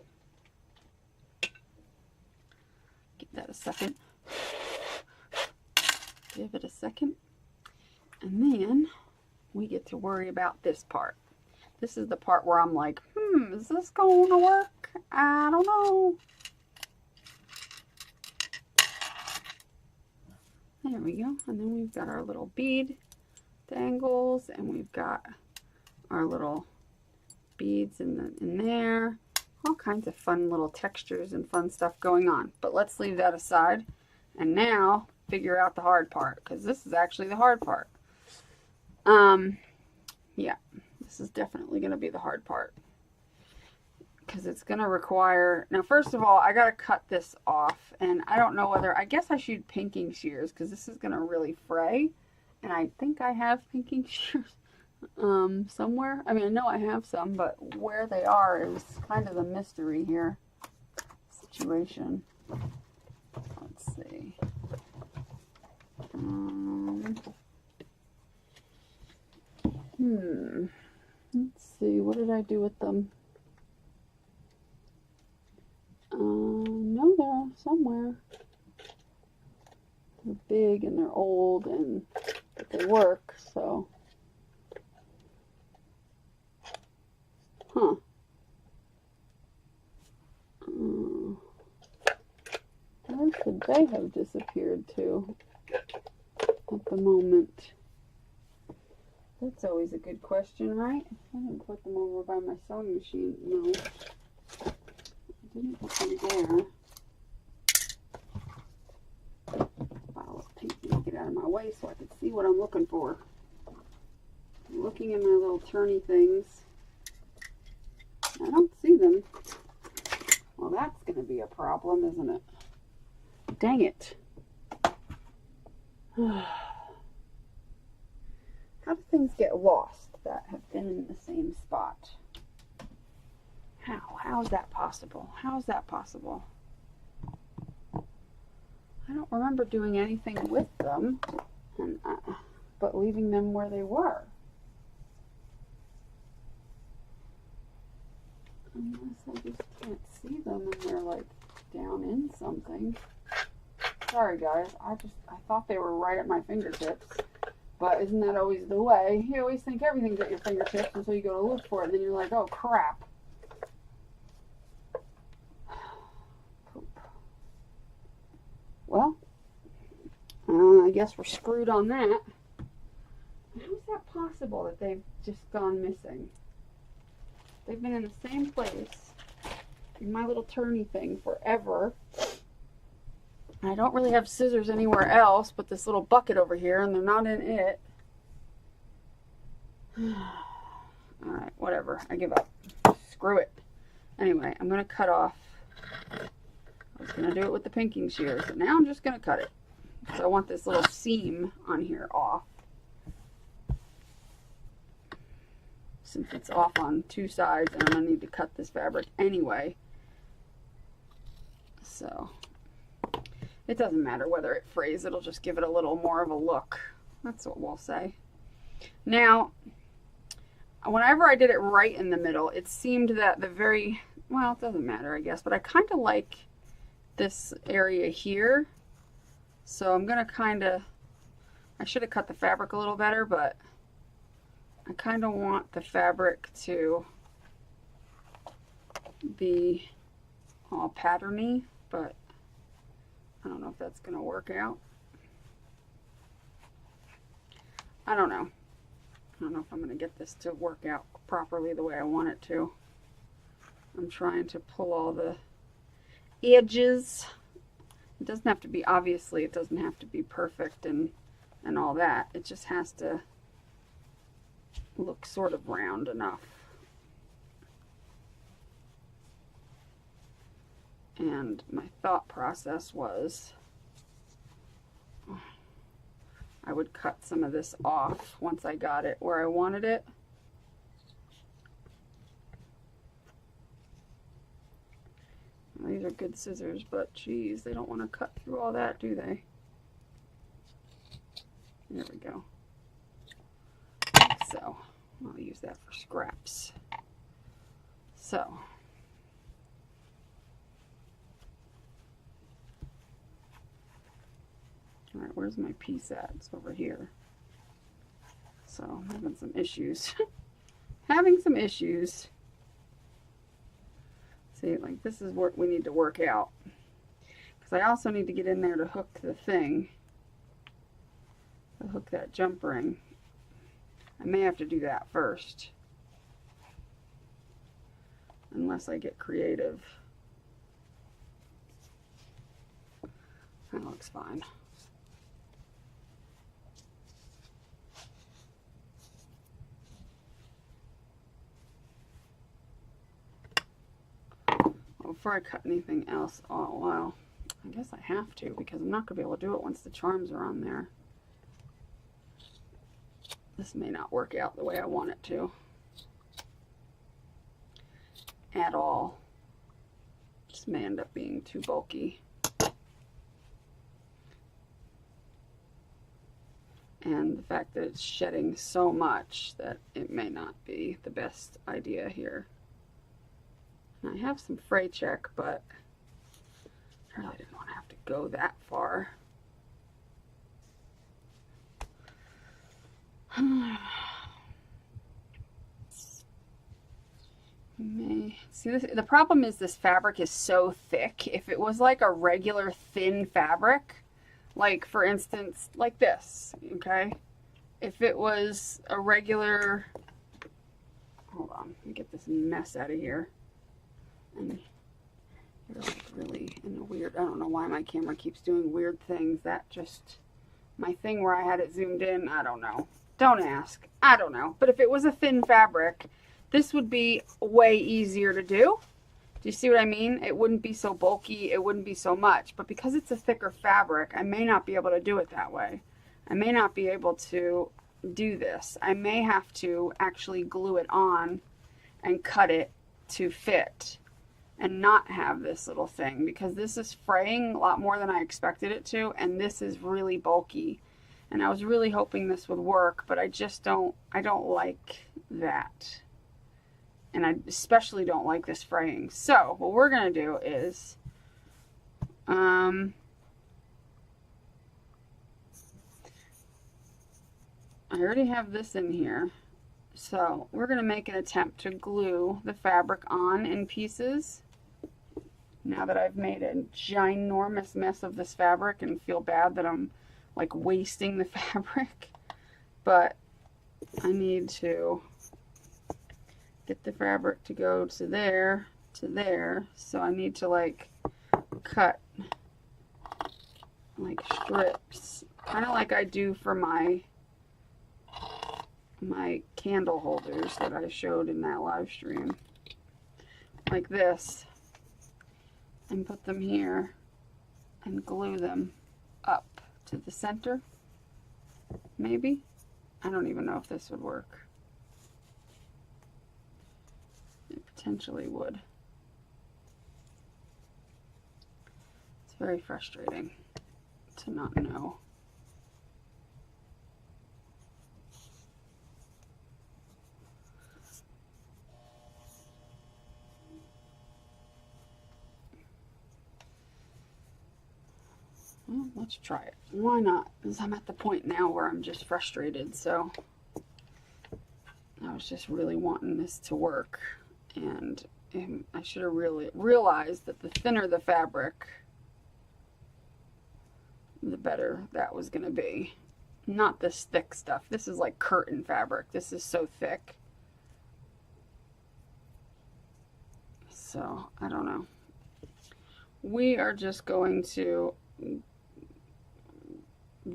Give that a second. Give it a second. And then we get to worry about this part. This is the part where I'm like, is this going to work? I don't know. There we go. And then we've got our little bead dangles, and we've got our little beads in there. All kinds of fun little textures and fun stuff going on. But let's leave that aside and now figure out the hard part, because this is actually the hard part. Yeah, this is definitely going to be the hard part, because it's going to require, now first of all, I got to cut this off, and I don't know whether, I guess I should use pinking shears, because this is going to really fray, and I think I have pinking shears somewhere. I mean, I know I have some, but where they are is kind of the mystery here situation. Let's see. Let's see, what did I do with them? No, they're somewhere. They're big and they're old, but they work, so. Huh. Where should they have disappeared to at the moment? That's always a good question, right? I didn't put them over by my sewing machine. No. I didn't put them there. Bottle of paint, get out of my way so I can see what I'm looking for. I'm looking in my little turny things. I don't see them. Well, that's going to be a problem, isn't it? Dang it. How do things get lost that have been in the same spot? How is that possible? How is that possible? I don't remember doing anything with them, but leaving them where they were. Unless I just can't see them and they're like down in something. Sorry guys, I thought they were right at my fingertips. But isn't that always the way? You always think everything's at your fingertips until you go to look for it, and then you're like, oh crap. Poop. Well, I guess we're screwed on that. How is that possible that they've just gone missing? They've been in the same place in my little turny thing forever. I don't really have scissors anywhere else but this little bucket over here, and they're not in it. Alright, whatever. I give up. Screw it. Anyway, I'm going to cut off. I was going to do it with the pinking shears, but now I'm just going to cut it. So I want this little seam on here off. Since it's off on two sides, and I'm going to need to cut this fabric anyway. So it doesn't matter whether it frays, it'll just give it a little more of a look. That's what we'll say. Now, whenever I did it right in the middle, it seemed that well, it doesn't matter, I guess, but I kind of like this area here. So I'm going to I should have cut the fabric a little better, but I kind of want the fabric to be all patterny, but I don't know if that's going to work out. I don't know. I don't know if I'm going to get this to work out properly the way I want it to. I'm trying to pull all the edges. It doesn't have to be, obviously, it doesn't have to be perfect and all that. It just has to look sort of round enough. And my thought process was I would cut some of this off once I got it where I wanted it. Well, these are good scissors, but geez, they don't want to cut through all that, do they? There we go. So I'll use that for scraps. So all right, where's my piece at? It's over here. So I'm having some issues. Having some issues. See, like this is what we need to work out. Because I also need to get in there to hook the thing. To hook that jump ring. I may have to do that first. Unless I get creative. That looks fine. Well, before I cut anything else, oh well, I guess I have to because I'm not going to be able to do it once the charms are on there. This may not work out the way I want it to. At all. This may end up being too bulky. And the fact that it's shedding so much that it may not be the best idea here. And I have some fray check, but I really didn't want to have to go that far. See, the problem is this fabric is so thick. If it was like a regular thin fabric, like for instance, like this, okay? If it was a regular, hold on, let me get this mess out of here. And you're like really in a weird, I don't know why my camera keeps doing weird things. That just, my thing where I had it zoomed in, I don't know. Don't ask. I don't know. But if it was a thin fabric, this would be way easier to do. Do you see what I mean? It wouldn't be so bulky. It wouldn't be so much. But because it's a thicker fabric, I may not be able to do it that way. I may not be able to do this. I may have to actually glue it on and cut it to fit and not have this little thing, because this is fraying a lot more than I expected it to, and this is really bulky. And I was really hoping this would work, but I just don't like that. And I especially don't like this fraying. So what we're going to do is, I already have this in here. So we're going to make an attempt to glue the fabric on in pieces. Now that I've made a ginormous mess of this fabric and feel bad that I'm like wasting the fabric. But I need to get the fabric to go to there, so I need to like cut like strips, kind of like I do for my candle holders that I showed in that live stream, like this, and put them here and glue them up to the center. Maybe, I don't even know if this would work. Potentially would. It's very frustrating to not know. Well, let's try it. Why not? Because I'm at the point now where I'm just frustrated, so I was just really wanting this to work. And I should have really realized that the thinner the fabric, the better that was going to be. Not this thick stuff. This is like curtain fabric. This is so thick. So, I don't know. We are just going to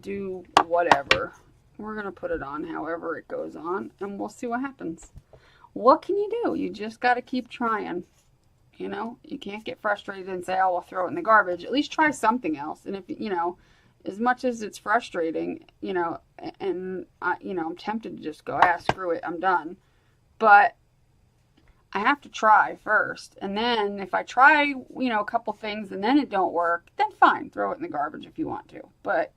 do whatever. We're going to put it on however it goes on, and we'll see what happens. What can you do? You just got to keep trying. You know, you can't get frustrated and say, oh, we'll throw it in the garbage. At least try something else. And if, you know, as much as it's frustrating, you know, and you know, I'm tempted to just go, screw it, I'm done. But I have to try first. And then if I try, you know, a couple things and then it don't work, then fine, throw it in the garbage if you want to. But,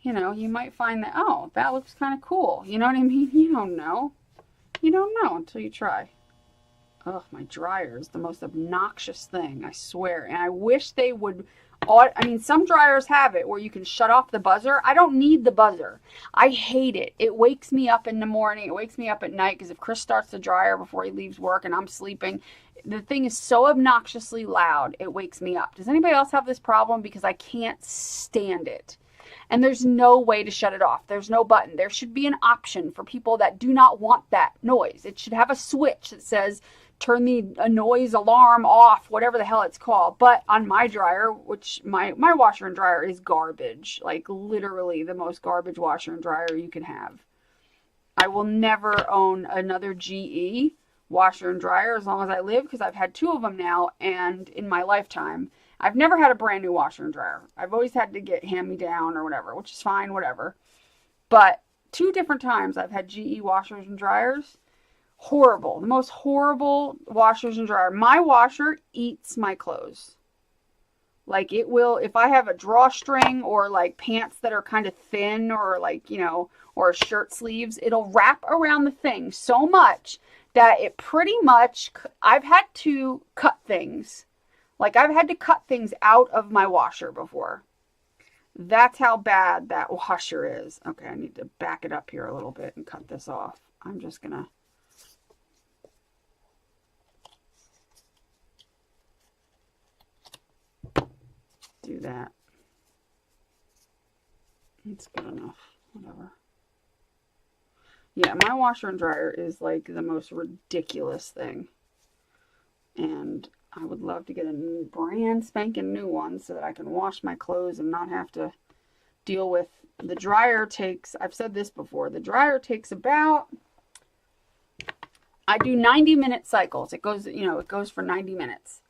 you know, you might find that, oh, that looks kind of cool. You know what I mean? You don't know. You don't know until you try. Ugh, my dryer is the most obnoxious thing, I swear. And I wish they would, I mean, some dryers have it where you can shut off the buzzer. I don't need the buzzer. I hate it. It wakes me up in the morning. It wakes me up at night because if Chris starts the dryer before he leaves work and I'm sleeping, the thing is so obnoxiously loud, it wakes me up. Does anybody else have this problem? Because I can't stand it. And there's no way to shut it off. There's no button. There should be an option for people that do not want that noise. It should have a switch that says turn the noise alarm off, whatever the hell it's called. But on my dryer, which my washer and dryer is garbage, like literally the most garbage washer and dryer you can have. I will never own another GE washer and dryer as long as I live, because I've had 2 of them now, and in my lifetime I've never had a brand new washer and dryer. I've always had to get hand-me-down or whatever, which is fine, whatever. But 2 different times I've had GE washers and dryers. Horrible. The most horrible washers and dryers. My washer eats my clothes. Like it will, if I have a drawstring or like pants that are kind of thin or like, you know, or shirt sleeves, it'll wrap around the thing so much that it pretty much, I've had to cut things. Like I've had to cut things out of my washer before. That's how bad that washer is. Okay, I need to back it up here a little bit and cut this off. I'm just gonna do that. It's good enough. Whatever. Yeah, my washer and dryer is like the most ridiculous thing. And I would love to get a brand spanking new one so that I can wash my clothes and not have to deal with the dryer. Takes, I've said this before, the dryer takes about, I do 90-minute cycles. It goes, you know, it goes for 90 minutes.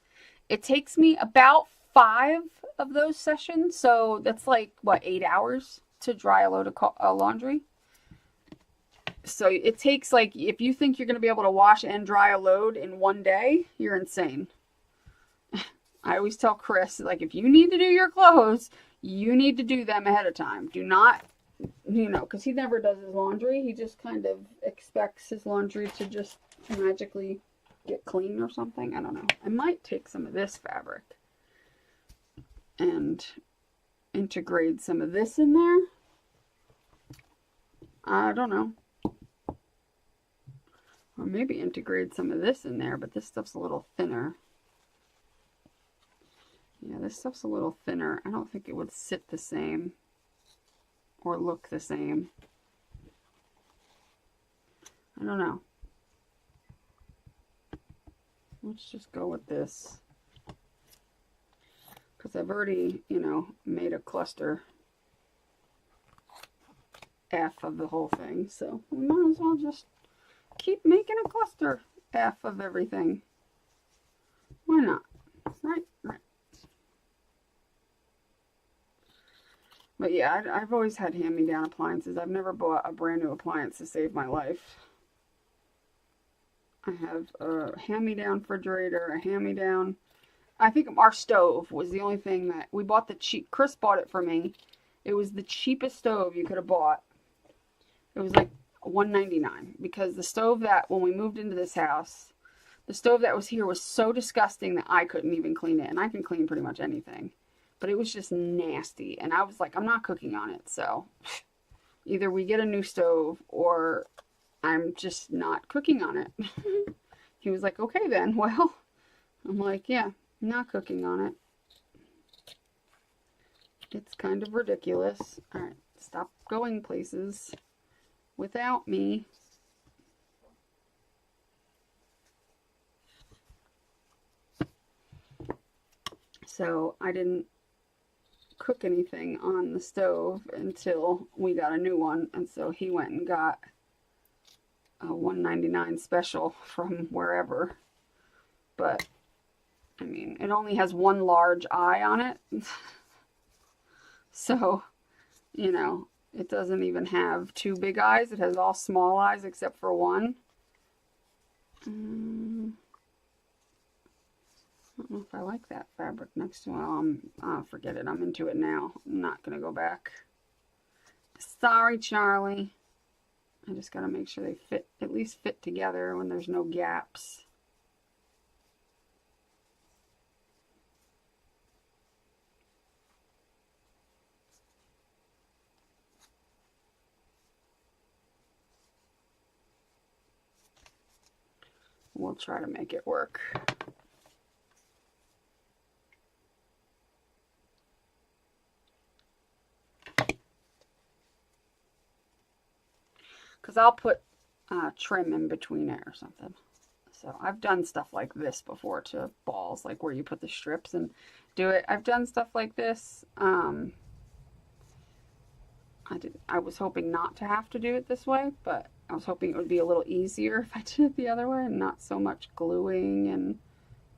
It takes me about 5 of those sessions. So that's like, what, 8 hours to dry a load of laundry. So it takes, like, if you think you're going to be able to wash and dry a load in one day, you're insane. I always tell Chris, like, if you need to do your clothes, you need to do them ahead of time. Do not, you know, because he never does his laundry. He just kind of expects his laundry to just magically get clean or something. I don't know. I might take some of this fabric and integrate some of this in there. I don't know. Or maybe integrate some of this in there, but this stuff's a little thinner. Yeah, this stuff's a little thinner. I don't think it would sit the same or look the same. I don't know. Let's just go with this. Because I've already, you know, made a cluster F of the whole thing. So we might as well just keep making a cluster F of everything. Why not? Right? Right. But yeah, I've always had hand-me-down appliances. I've never bought a brand new appliance to save my life. I have a hand-me-down refrigerator, a hand-me-down. I think our stove was the only thing that we bought. The cheap. Chris bought it for me. It was the cheapest stove you could have bought. It was like $1.99, because the stove that, when we moved into this house, the stove that was here was so disgusting that I couldn't even clean it. And I can clean pretty much anything, but it was just nasty. And I was like, I'm not cooking on it. So either we get a new stove or I'm just not cooking on it. He was like, okay then. Well, I'm like, yeah, I'm not cooking on it. It's kind of ridiculous. All right, stop going places without me. So I didn't cook anything on the stove until we got a new one, and so he went and got a $1.99 special from wherever. But I mean, it only has one large eye on it. So, you know, it doesn't even have 2 big eyes. It has all small eyes except for one. I don't know if I like that fabric next to it. Oh, forget it. I'm into it now. I'm not going to go back. Sorry, Charlie. I just got to make sure they fit, at least fit together when there's no gaps. We'll try to make it work. because I'll put trim in between it or something. So I've done stuff like this before to balls, like where you put the strips and do it. I've done stuff like this. I was hoping not to have to do it this way, but I was hoping it would be a little easier if I did it the other way and not so much gluing and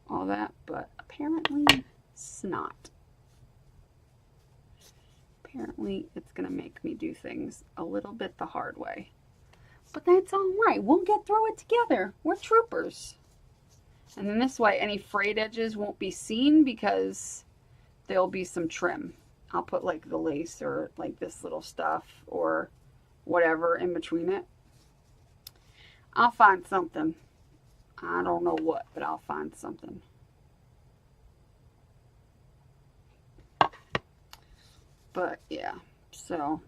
all that, but apparently it's not. Apparently it's going to make me do things a little bit the hard way. But that's all right. We'll get through it together. We're troopers. And then this way, any frayed edges won't be seen because there'll be some trim. I'll put like the lace or like this little stuff or whatever in between it. I'll find something. I don't know what, but I'll find something. But yeah, so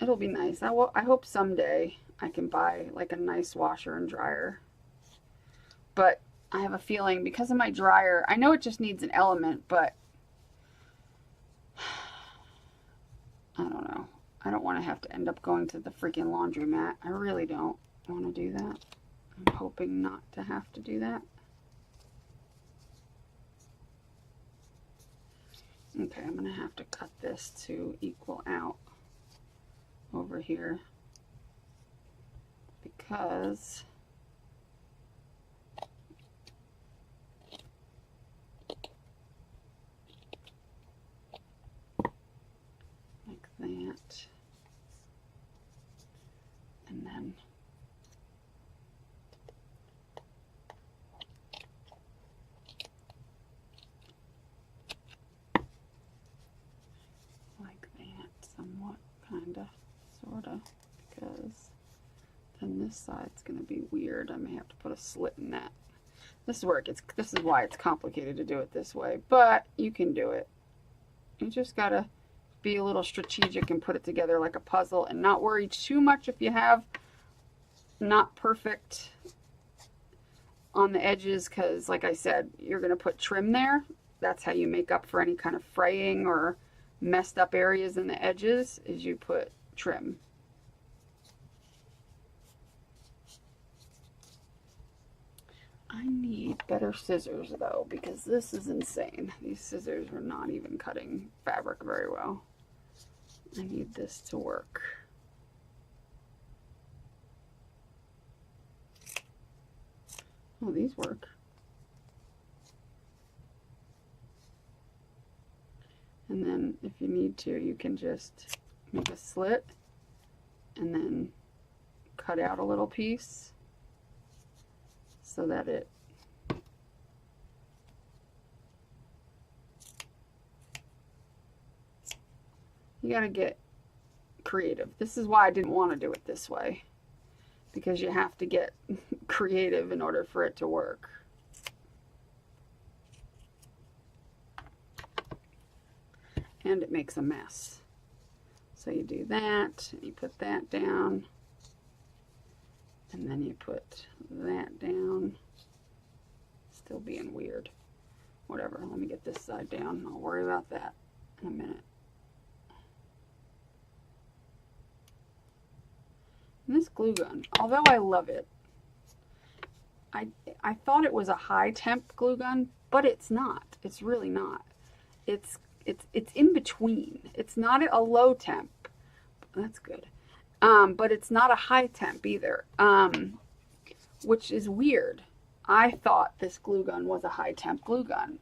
it'll be nice. I hope someday I can buy like a nice washer and dryer. But I have a feeling because of my dryer, I know it just needs an element, but I don't know. I don't want to have to end up going to the freaking laundromat. I really don't want to do that. I'm hoping not to have to do that. Okay, I'm going to have to cut this to equal out over here because like that, and then like that, somewhat, kinda, sorta, because then this side's gonna be weird. I may have to put a slit in that. This is where it gets, this is why it's complicated to do it this way, but you can do it. You just gotta be a little strategic and put it together like a puzzle and not worry too much if you have not perfect on the edges, because like I said, you're gonna put trim there. That's how you make up for any kind of fraying or messed up areas in the edges, is you put trim. I need better scissors though, because this is insane. These scissors are not even cutting fabric very well. I need this to work. Oh, these work. And then if you need to, you can just make a slit and then cut out a little piece so that it you gotta get creative. This is why I didn't want to do it this way, because you have to get creative in order for it to work. And it makes a mess. So you do that, and you put that down, and then you put that down. Still being weird. Whatever, let me get this side down. I'll worry about that in a minute. And this glue gun, although I love it, I thought it was a high temp glue gun, but it's not. It's really not. It's in between. It's not a low temp. That's good. But it's not a high temp either, which is weird. I thought this glue gun was a high temp glue gun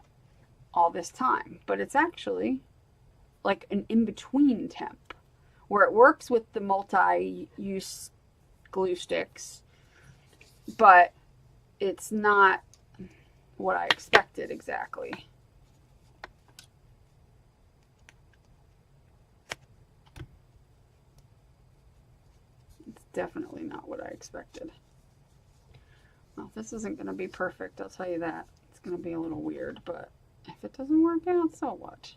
all this time, but it's actually like an in-between temp where it works with the multi-use glue sticks, but it's not what I expected exactly. It's definitely not what I expected. Well, this isn't going to be perfect, I'll tell you that. It's going to be a little weird, but if it doesn't work out, so what?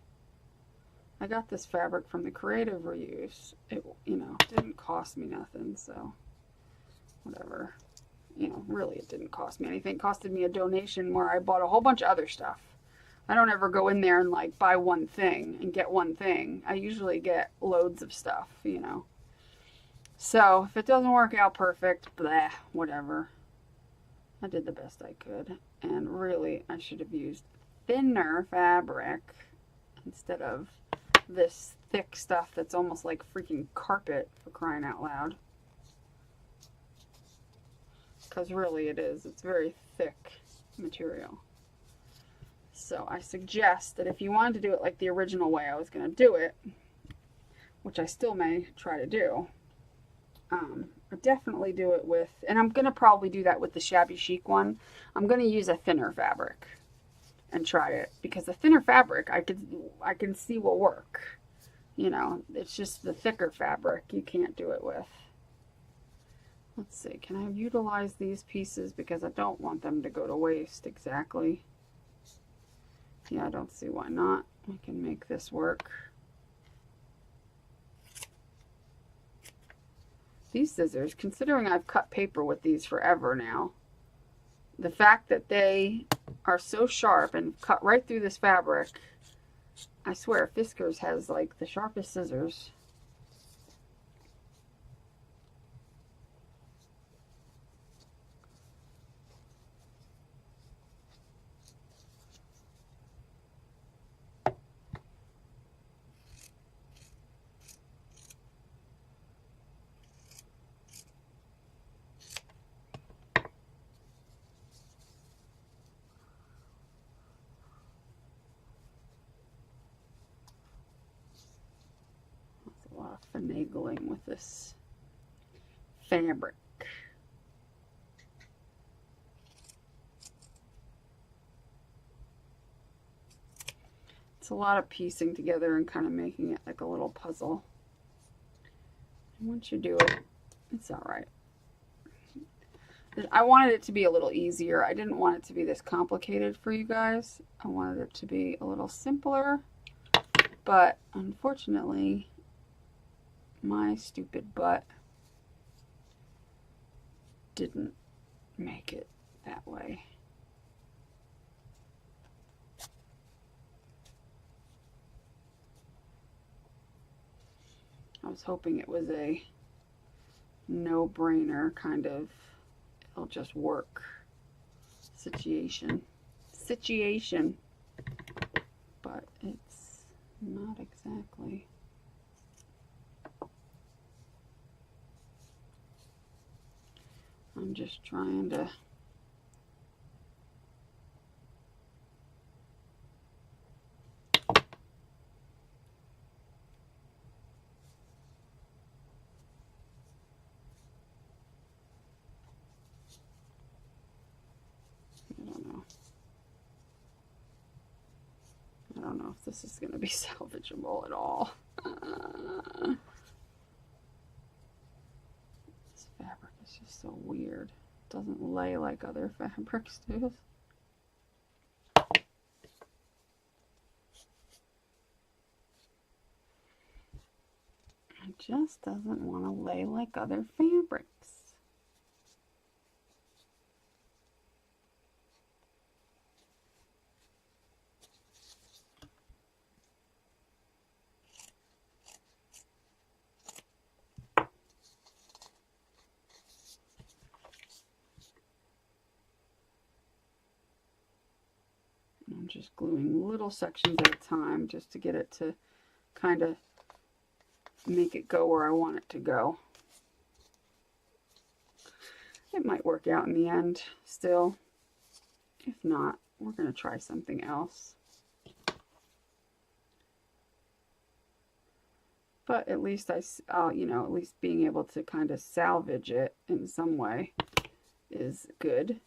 I got this fabric from the Creative Reuse. It, you know, didn't cost me nothing, so whatever. You know, really it didn't cost me anything. It costed me a donation where I bought a whole bunch of other stuff. I don't ever go in there and like buy one thing and get one thing. I usually get loads of stuff, you know. So if it doesn't work out perfect, blah, whatever. I did the best I could. And really, I should have used thinner fabric instead of this thick stuff that's almost like freaking carpet, for crying out loud. Because really it is. It's very thick material. So I suggest that if you wanted to do it like the original way I was going to do it, which I still may try to do, I definitely do it with, and I'm going to probably do that with the shabby chic one. I'm going to use a thinner fabric and try it, because the thinner fabric I can see will work. You know, it's just the thicker fabric you can't do it with. Let's see, can I utilize these pieces, because I don't want them to go to waste exactly. Yeah, I don't see why not. I can make this work. These scissors, considering I've cut paper with these forever now, the fact that they are so sharp and cut right through this fabric, I swear Fiskars has like the sharpest scissors. A lot of finagling with this fabric. It's a lot of piecing together and kind of making it like a little puzzle. And once you do it, it's all right. I wanted it to be a little easier. I didn't want it to be this complicated for you guys. I wanted it to be a little simpler, but unfortunately, my stupid butt didn't make it that way. I was hoping it was a no-brainer kind of, it'll just work situation, but it's not exactly. I'm just trying to I don't know if this is going to be salvageable at all. This fabric is just so weird. It doesn't lay like other fabrics do. It just doesn't want to lay like other fabrics. I'm just gluing little sections at a time just to get it to kind of make it go where I want it to go. It might work out in the end still. If not, we're going to try something else. But at least you know, at least being able to kind of salvage it in some way is good,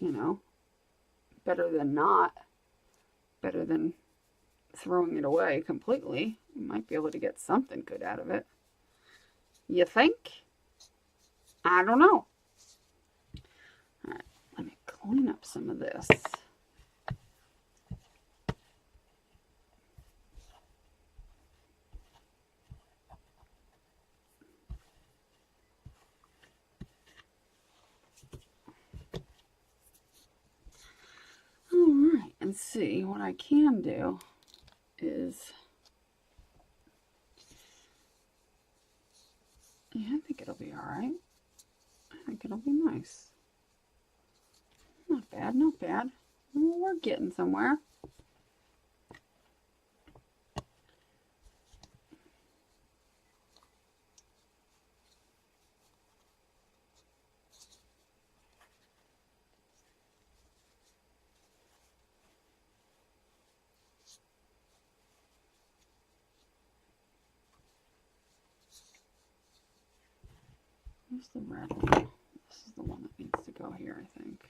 you know. Better than not. Better than throwing it away completely. You might be able to get something good out of it. You think? I don't know. Alright, let me clean up some of this. Alright, and see, what I can do is Yeah, I think it'll be alright. I think it'll be nice. Not bad, not bad. Well, we're getting somewhere. Where's the red one? This is the one that needs to go here, I think.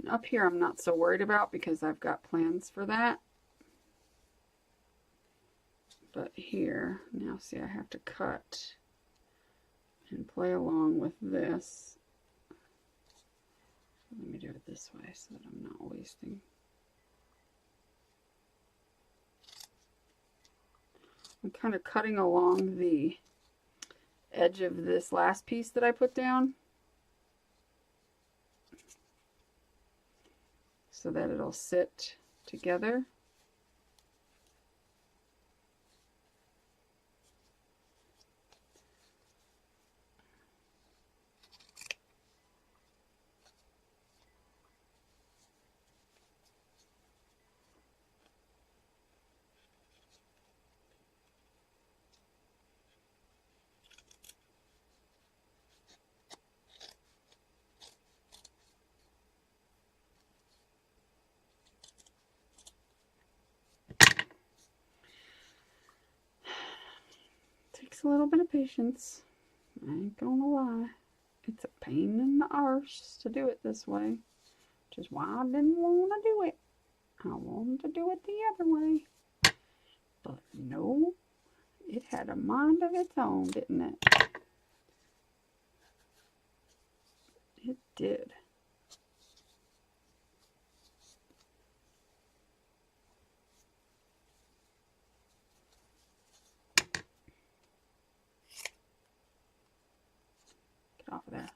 Up here I'm not so worried about because I've got plans for that. But here, now see, I have to cut and play along with this. Let me do it this way so that I'm not wasting. I'm kind of cutting along the edge of this last piece that I put down, so that it'll sit together. Takes a little bit of patience. I ain't gonna lie. It's a pain in the arse to do it this way. Which is why I didn't want to do it. I wanted to do it the other way. But no, it had a mind of its own, didn't it? It did. Get off of there.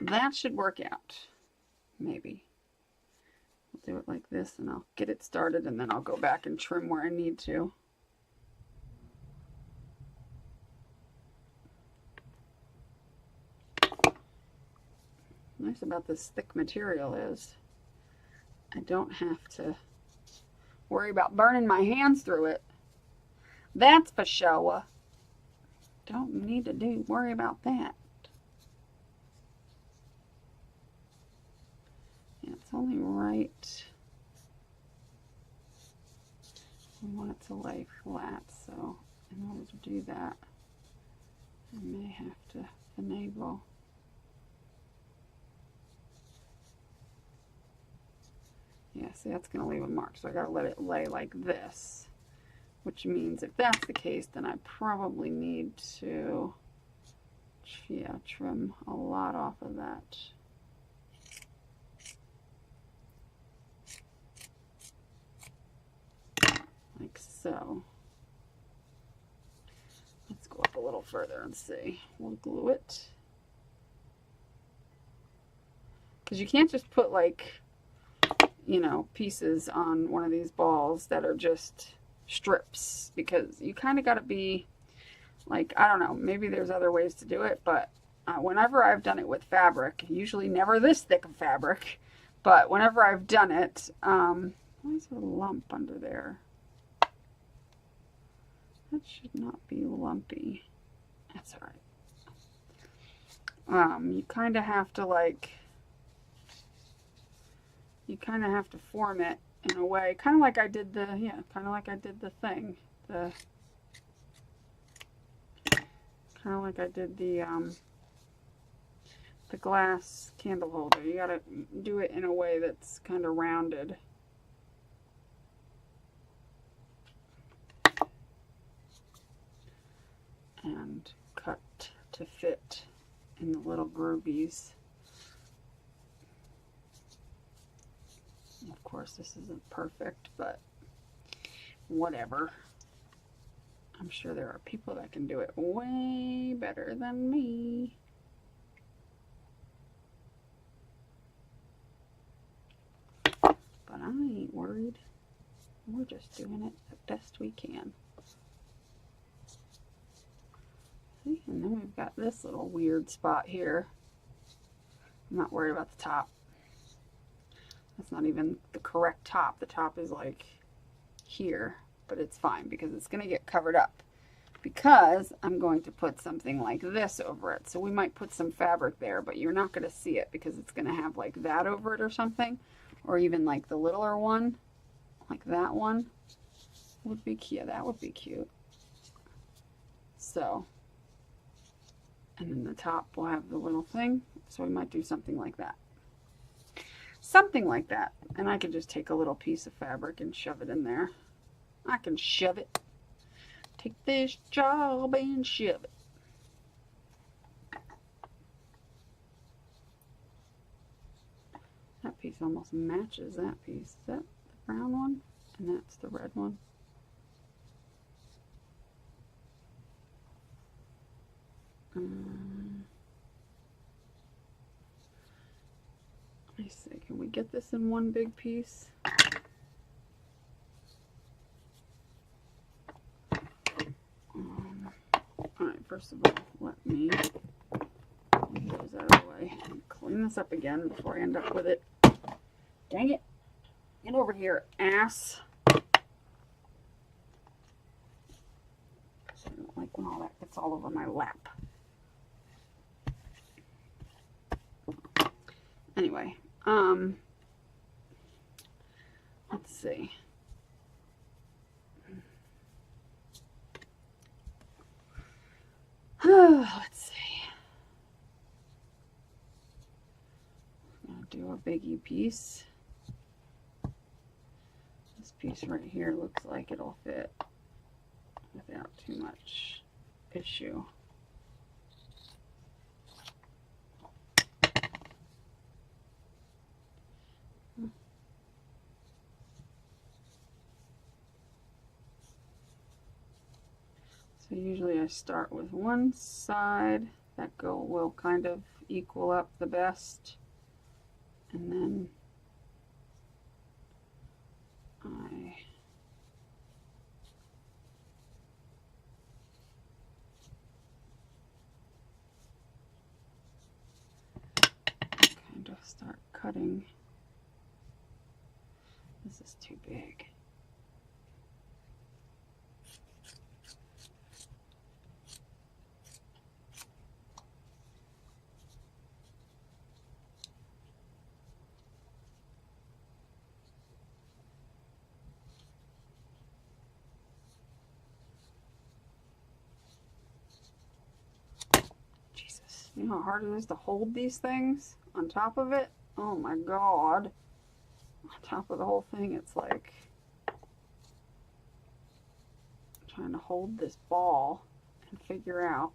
That should work out. Maybe. I'll do it like this and I'll get it started and then I'll go back and trim where I need to. Nice about this thick material is I don't have to worry about burning my hands through it. That's for sure. Don't need to worry about that. Yeah, it's only right. I want it to lay flat, so in order to do that, I may have to enable. Yeah, see, that's going to leave a mark, so I got to let it lay like this. Which means if that's the case, then I probably need to, yeah, trim a lot off of that. Like so. Let's go up a little further and see. We'll glue it. Because you can't just put like, you know, pieces on one of these balls that are just strips, because you kind of got to be like, I don't know, maybe there's other ways to do it, but whenever I've done it with fabric, usually never this thick of fabric, but whenever I've done it, why is there a lump under there? That should not be lumpy. That's all right. You kind of have to like, you kind of have to form it in a way, kind of like I did the, yeah, kind of like I did the thing, kind of like I did the glass candle holder. You gotta do it in a way that's kind of rounded. And cut to fit in the little groovies. Of course, this isn't perfect, but whatever. I'm sure there are people that can do it way better than me. But I ain't worried. We're just doing it the best we can. See, and then we've got this little weird spot here. I'm not worried about the top. That's not even the correct top. The top is like here, but it's fine because it's going to get covered up. Because I'm going to put something like this over it. So we might put some fabric there, but you're not going to see it because it's going to have like that over it or something. Or even like the littler one, like that one would be cute. That would be cute. So, and then the top will have the little thing. So we might do something like that. Something like that. And I can just take a little piece of fabric and shove it in there. I can shove it. Take this job and shove it. That piece almost matches that piece. Is that the brown one? And that's the red one. Let me see, can we get this in one big piece? Alright, first of all, let me move those out of the way and clean this up again before I end up with it. Dang it. Get over here, ass. I don't like when all that gets all over my lap. Anyway, let's see. Let's see. I'm gonna do a biggie piece. This piece right here looks like it'll fit without too much issue. So usually I start with one side that will kind of equal up the best, and then I kind of start cutting. This is too big. You know how hard it is to hold these things on top of it? Oh my god. On top of the whole thing, it's like trying to hold this ball and figure out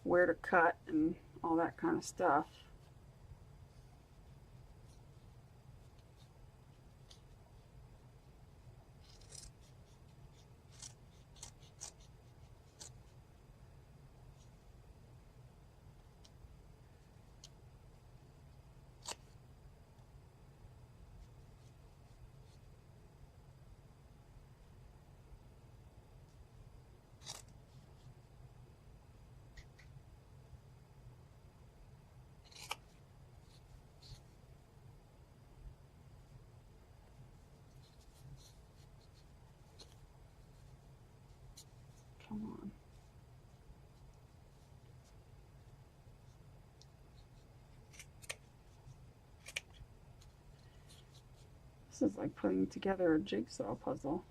where to cut and all that kind of stuff. Come on. This is like putting together a jigsaw puzzle.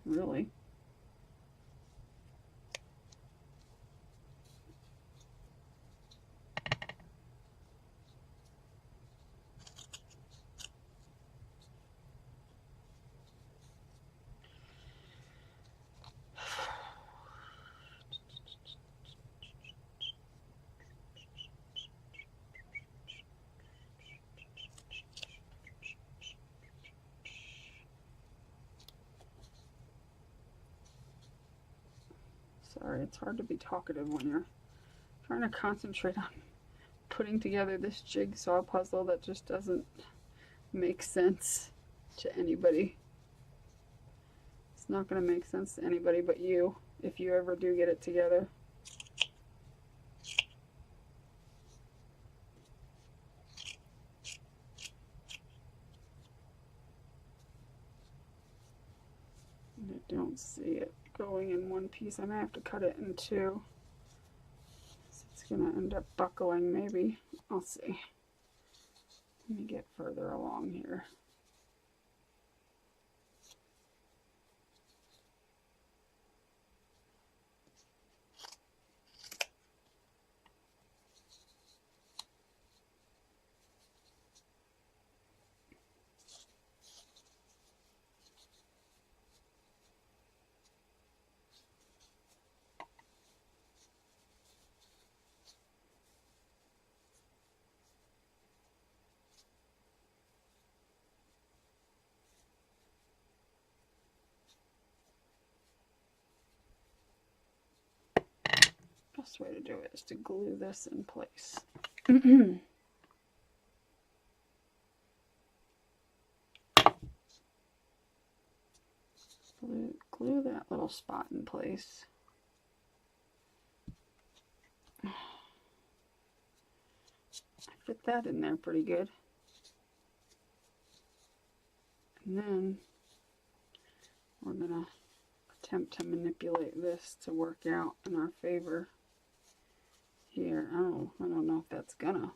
Really. Sorry, it's hard to be talkative when you're trying to concentrate on putting together this jigsaw puzzle that just doesn't make sense to anybody. It's not going to make sense to anybody but you if you ever do get it together. I don't see it going in one piece. I may have to cut it in two. It's going to end up buckling maybe. I'll see. Let me get further along here. Best way to do it is to glue this in place. glue that little spot in place. I fit that in there pretty good. And then we're going to attempt to manipulate this to work out in our favor here. Oh, I don't know if that's gonna.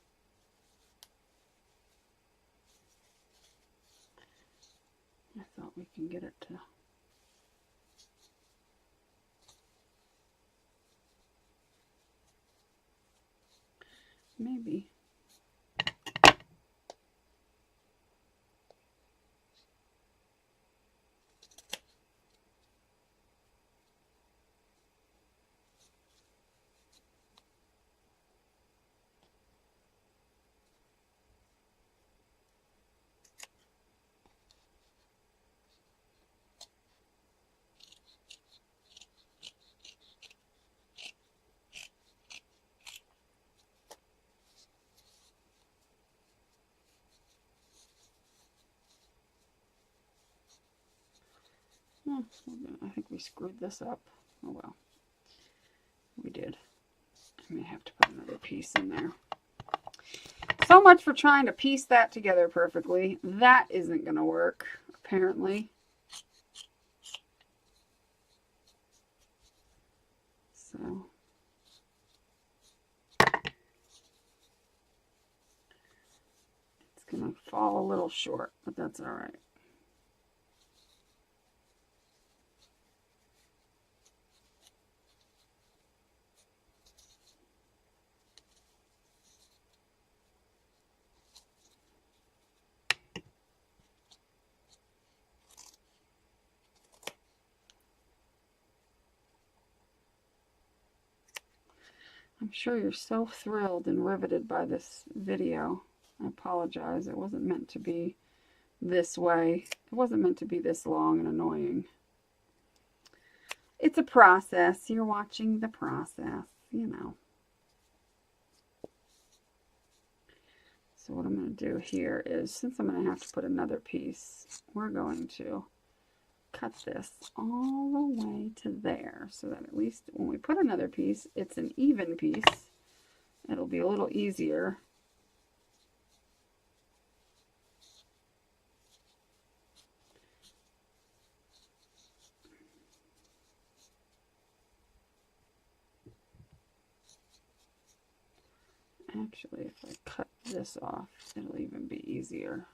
I thought we can get it to. Maybe. I think we screwed this up. Oh well. We did. I may have to put another piece in there. So much for trying to piece that together perfectly. That isn't going to work, apparently. So. It's going to fall a little short, but that's all right. I'm sure you're so thrilled and riveted by this video. I apologize. It wasn't meant to be this way. It wasn't meant to be this long and annoying. It's a process. You're watching the process, you know. So what I'm going to do here is, since I'm going to have to put another piece, we're going to cut this all the way to there so that at least when we put another piece, it's an even piece. It'll be a little easier. Actually, if I cut this off, it'll even be easier.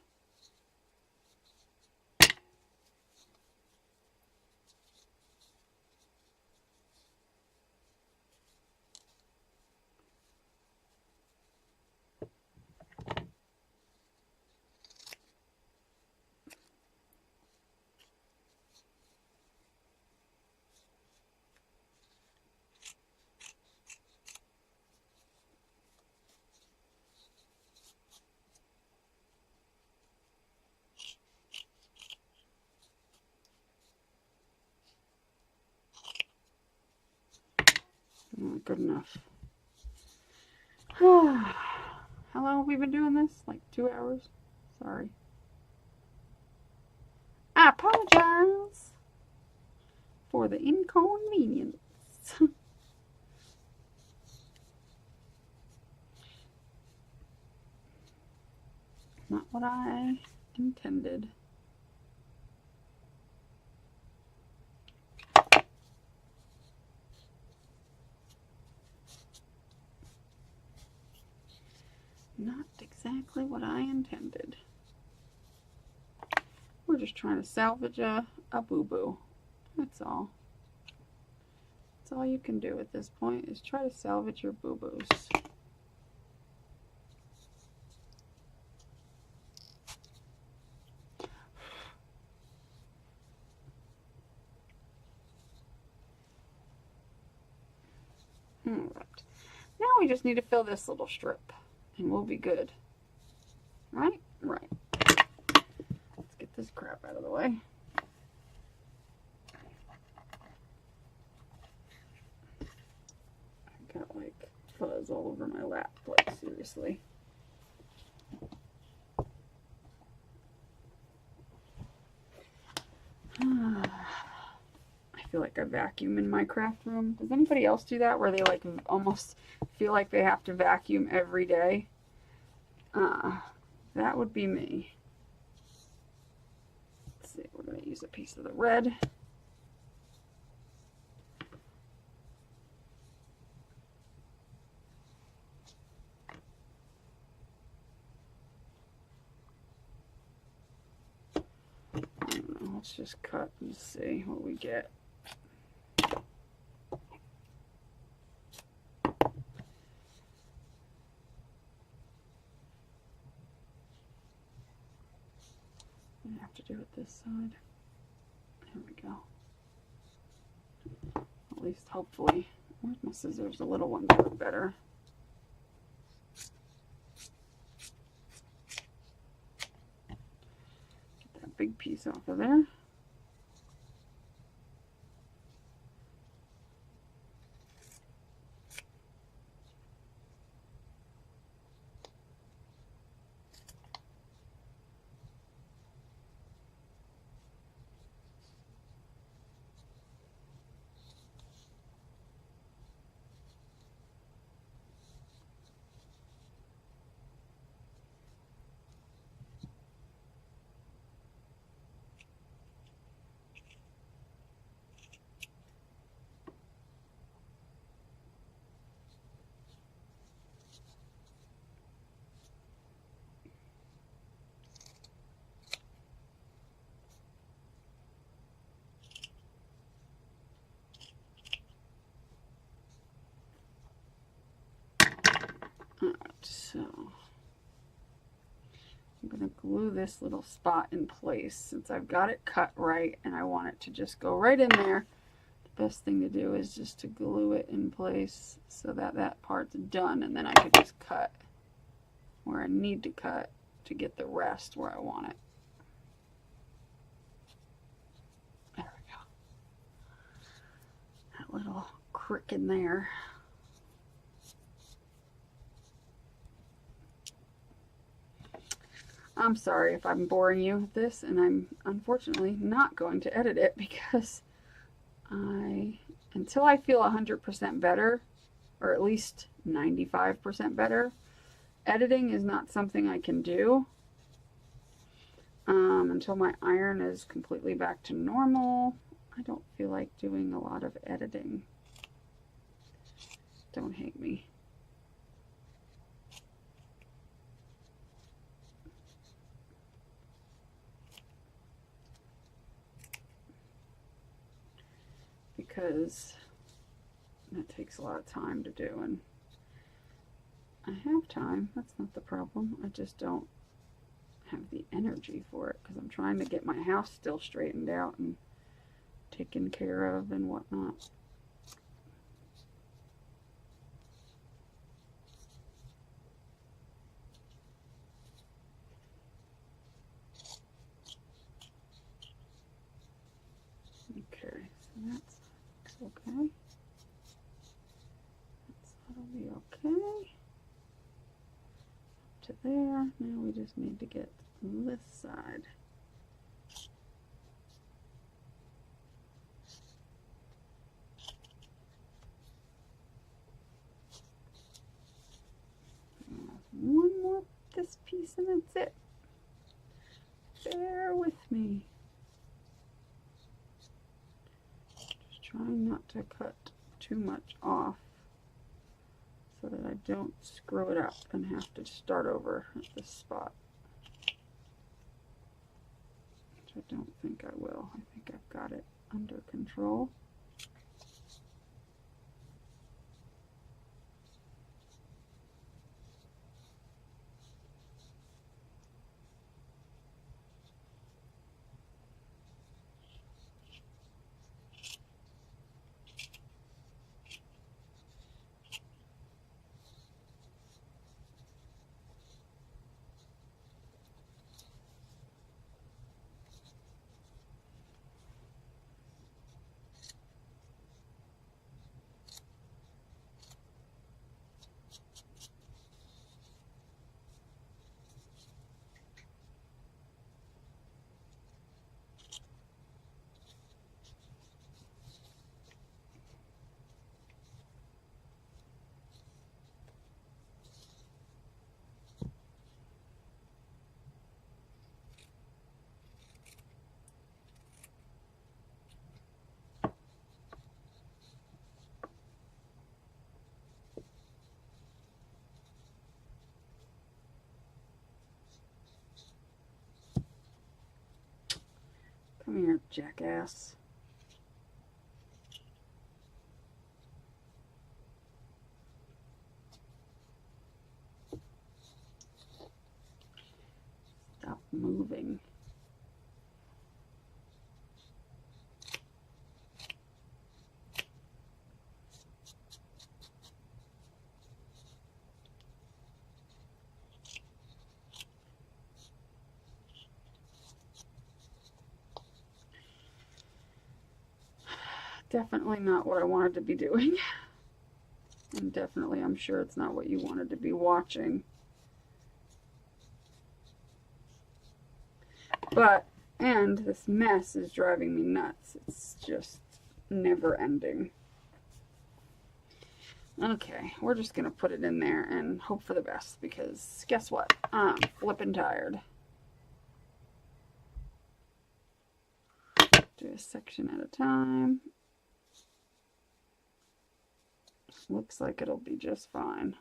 Not good enough. How long have we been doing this? Like 2 hours? Sorry. I apologize for the inconvenience. Not what I intended. Not exactly what I intended. We're just trying to salvage a boo-boo. That's all. That's all you can do at this point, is try to salvage your boo-boos. Alright. Now we just need to fill this little strip, and we'll be good. Right? Right. Let's get this crap out of the way. I got like fuzz all over my lap, like seriously. I feel like I vacuum in my craft room. Does anybody else do that, where they like almost feel like they have to vacuum every day? That would be me. Let's see, we're going to use a piece of the red. I don't know, let's just cut and see what we get. I have to do it this side. There we go. At least hopefully. Where's my scissors? The little ones work better. Get that big piece off of there. Alright, so I'm going to glue this little spot in place since I've got it cut right and I want it to just go right in there. The best thing to do is just to glue it in place so that that part's done, and then I can just cut where I need to cut to get the rest where I want it. There we go. That little crick in there. I'm sorry if I'm boring you with this, and I'm unfortunately not going to edit it because until I feel 100% better, or at least 95% better, editing is not something I can do until my iron is completely back to normal. I don't feel like doing a lot of editing. Don't hate me. because that takes a lot of time to do, and I have time. That's not the problem. I just don't have the energy for it because I'm trying to get my house still straightened out and taken care of and whatnot. Okay, so that's okay. That'll be okay. Up to there. Now we just need to get this side. One more this piece and that's it. Bear with me. Just trying not to cut too much off so that I don't screw it up and have to start over at this spot. Which I don't think I will. I think I've got it under control. Come here, jackass. Stop moving. Definitely not what I wanted to be doing. And definitely, I'm sure it's not what you wanted to be watching. But, and this mess is driving me nuts. It's just never ending. Okay, we're just going to put it in there and hope for the best because guess what? I'm flipping tired. Do a section at a time. Looks like it'll be just fine.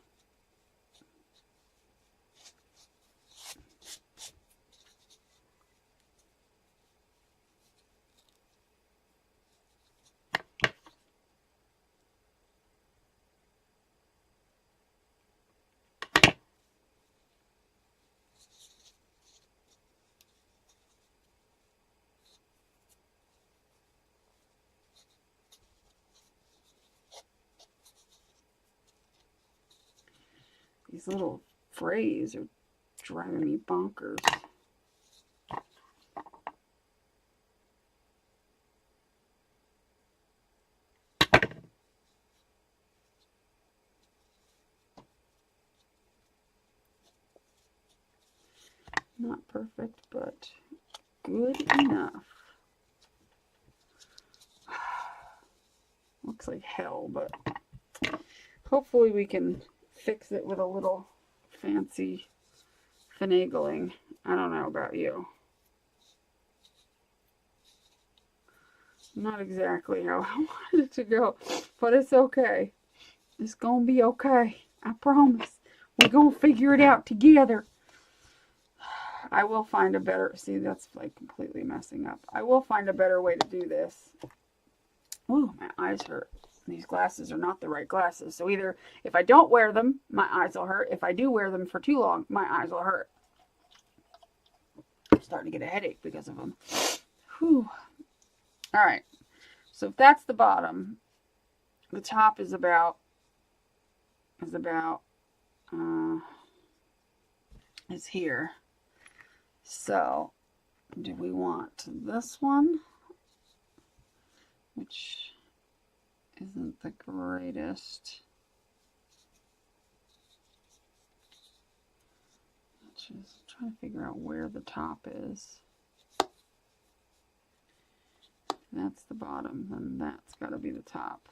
These little frays are driving me bonkers. Not perfect, but good enough. Looks like hell, but hopefully we can fix it with a little fancy finagling. I don't know about you. Not exactly how I wanted it to go, but it's okay. It's gonna be okay. I promise. We're gonna figure it out together. I will find a better, see, that's like completely messing up. I will find a better way to do this. Ooh, my eyes hurt. These glasses are not the right glasses. So either if I don't wear them, my eyes will hurt. If I do wear them for too long, my eyes will hurt. I'm starting to get a headache because of them. Whew. All right. So if that's the bottom, the top is about is here. So do we want this one, which isn't the greatest, which is trying to figure out where the top is. That's the bottom, then that's got to be the top.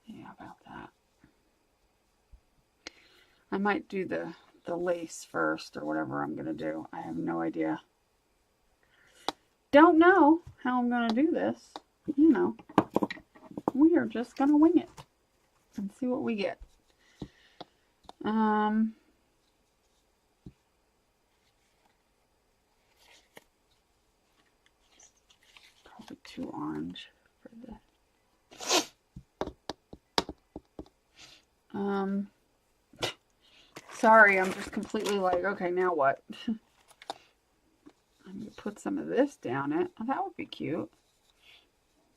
Yeah, about that. I might do the lace first or whatever I'm going to do. I have no idea. Don't know how I'm going to do this. You know, we are just going to wing it and see what we get. Probably too orange for the sorry, I'm just completely like, okay, now what? I'm gonna put some of this down it. Oh, that would be cute.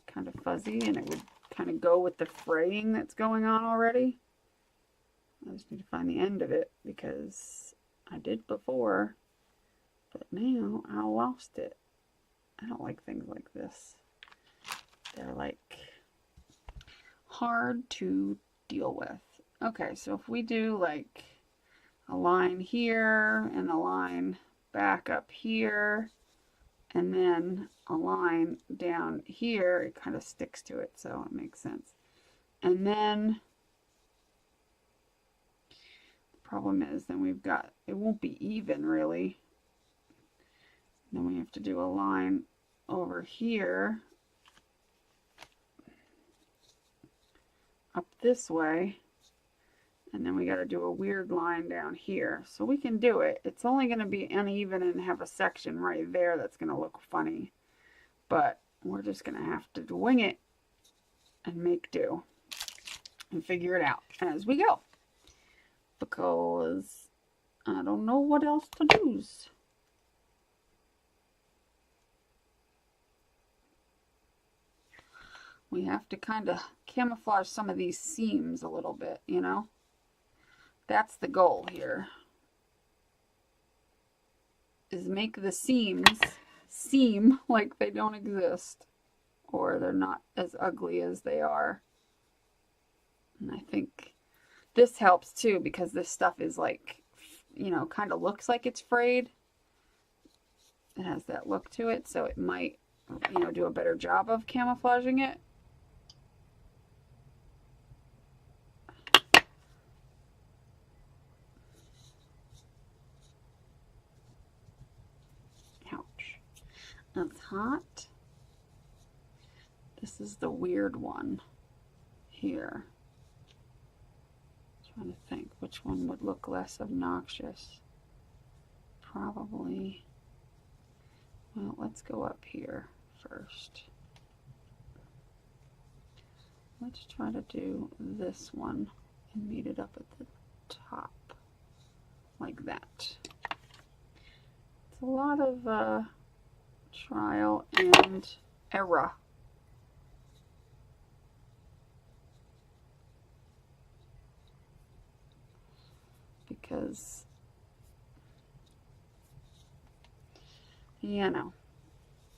Kind of fuzzy, and it would kind of go with the fraying that's going on already. I just need to find the end of it because I did before, but now I lost it. I don't like things like this. They're like hard to deal with. Okay, so if we do like a line here and a line back up here and then a line down here, it kind of sticks to it, so it makes sense. And then the problem is then we've got, it won't be even really. Then we have to do a line over here up this way, and then we got to do a weird line down here. So we can do it. It's only going to be uneven and have a section right there that's going to look funny, but we're just going to have to wing it and make do and figure it out as we go, because I don't know what else to do. We have to kind of camouflage some of these seams a little bit, you know? That's the goal here, is make the seams seem like they don't exist, or they're not as ugly as they are. And I think this helps too, because this stuff is like, you know, kind of looks like it's frayed. It has that look to it, so it might, you know, do a better job of camouflaging it. That's hot. This is the weird one here. I'm trying to think which one would look less obnoxious. Probably, well, let's go up here first. Let's try to do this one and meet it up at the top like that. It's a lot of trial and error. Because, you know,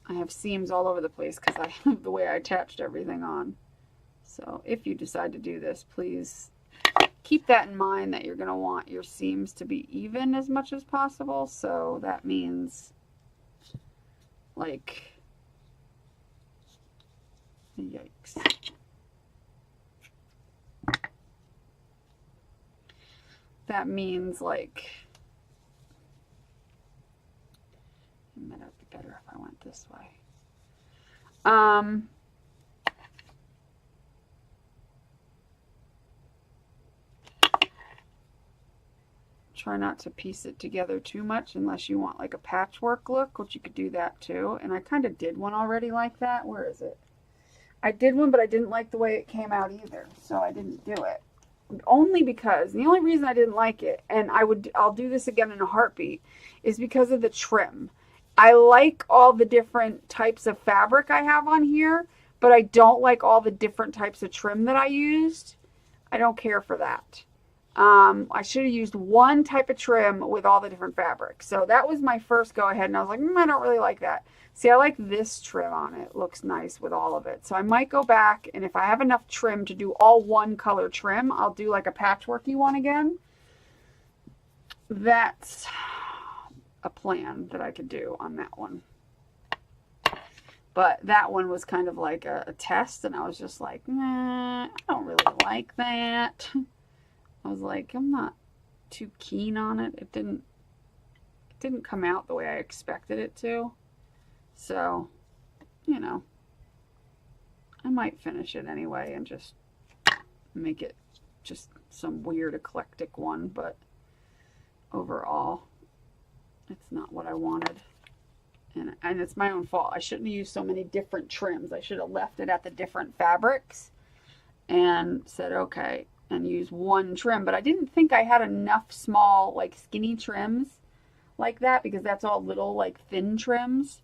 I have seams all over the place because I have the way I attached everything on. So if you decide to do this, please keep that in mind, that you're going to want your seams to be even as much as possible. So that means, like, yikes. That means, like, it might be better if I went this way. Try not to piece it together too much unless you want like a patchwork look, which you could do that too. And I kind of did one already like that. Where is it? I did one, but I didn't like the way it came out either, so I didn't do it. Only because, the only reason I didn't like it, and I'll do this again in a heartbeat, is because of the trim. I like all the different types of fabric I have on here, but I don't like all the different types of trim that I used. I don't care for that. I should have used one type of trim with all the different fabrics. So that was my first go ahead, and I was like, I don't really like that. See, I like this trim on it. It looks nice with all of it. So I might go back, and if I have enough trim to do all one color trim, I'll do like a patchworky one again. That's a plan that I could do on that one. But that one was kind of like a test, and I was just like, nah, I don't really like that. I was like, I'm not too keen on it. It didn't come out the way I expected it to. So, you know, I might finish it anyway and just make it just some weird eclectic one, but overall, it's not what I wanted. And it's my own fault. I shouldn't have used so many different trims. I should have left it at the different fabrics and said, okay, and use one trim. But I didn't think I had enough small, like skinny trims like that, because that's all little, like thin trims.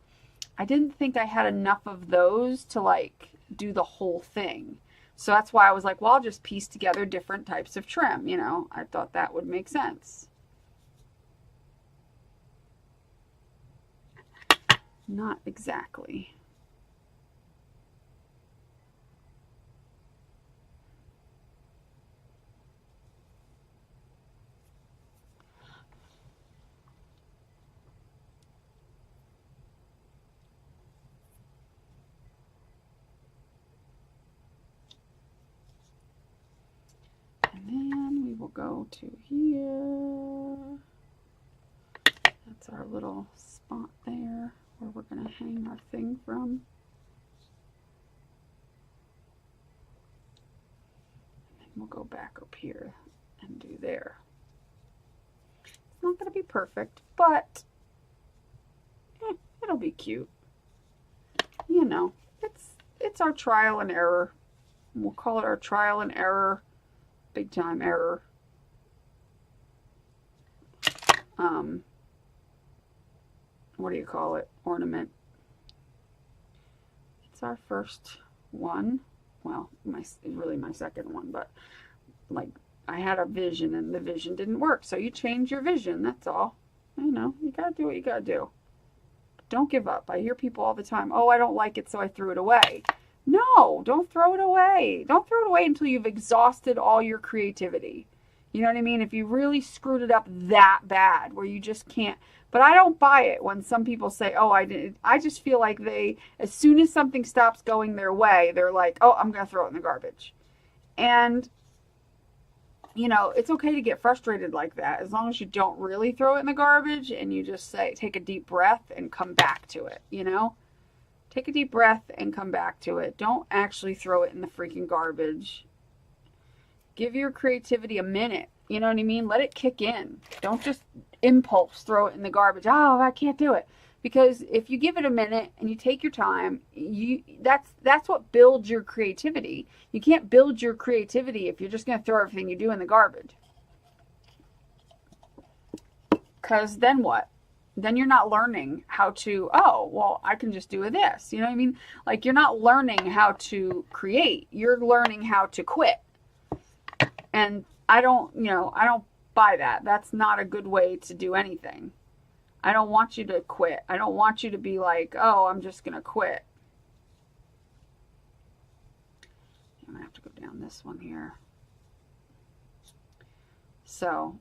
I didn't think I had enough of those to like do the whole thing. So that's why I was like, well, I'll just piece together different types of trim. You know, I thought that would make sense. Not exactly. And then we will go to here. That's our little spot there where we're going to hang our thing from. And then we'll go back up here and do there. It's not going to be perfect, but it'll be cute. You know, it's our trial and error. We'll call it our trial and error, big time error. What do you call it? Ornament. It's our first one. Well, really my second one, but like I had a vision and the vision didn't work. So you change your vision. That's all. You know, you gotta do what you gotta do. Don't give up. I hear people all the time, oh, I don't like it, so I threw it away. No, don't throw it away. Don't throw it away until you've exhausted all your creativity. You know what I mean? If you really screwed it up that bad where you just can't. But I don't buy it when some people say, oh, I didn't. I just feel like as soon as something stops going their way, they're like, oh, I'm going to throw it in the garbage. And, you know, it's okay to get frustrated like that as long as you don't really throw it in the garbage and you just say, take a deep breath and come back to it, you know? Take a deep breath and come back to it. Don't actually throw it in the freaking garbage. Give your creativity a minute. You know what I mean? Let it kick in. Don't just impulse throw it in the garbage. Oh, I can't do it. Because if you give it a minute and you take your time, that's what builds your creativity. You can't build your creativity if you're just going to throw everything you do in the garbage. Because then what? Then you're not learning how to, oh, well, I can just do this. You know what I mean? Like, you're not learning how to create. You're learning how to quit. And I don't buy that. That's not a good way to do anything. I don't want you to quit. I don't want you to be like, oh, I'm just going to quit. I'm going to have to go down this one here. So,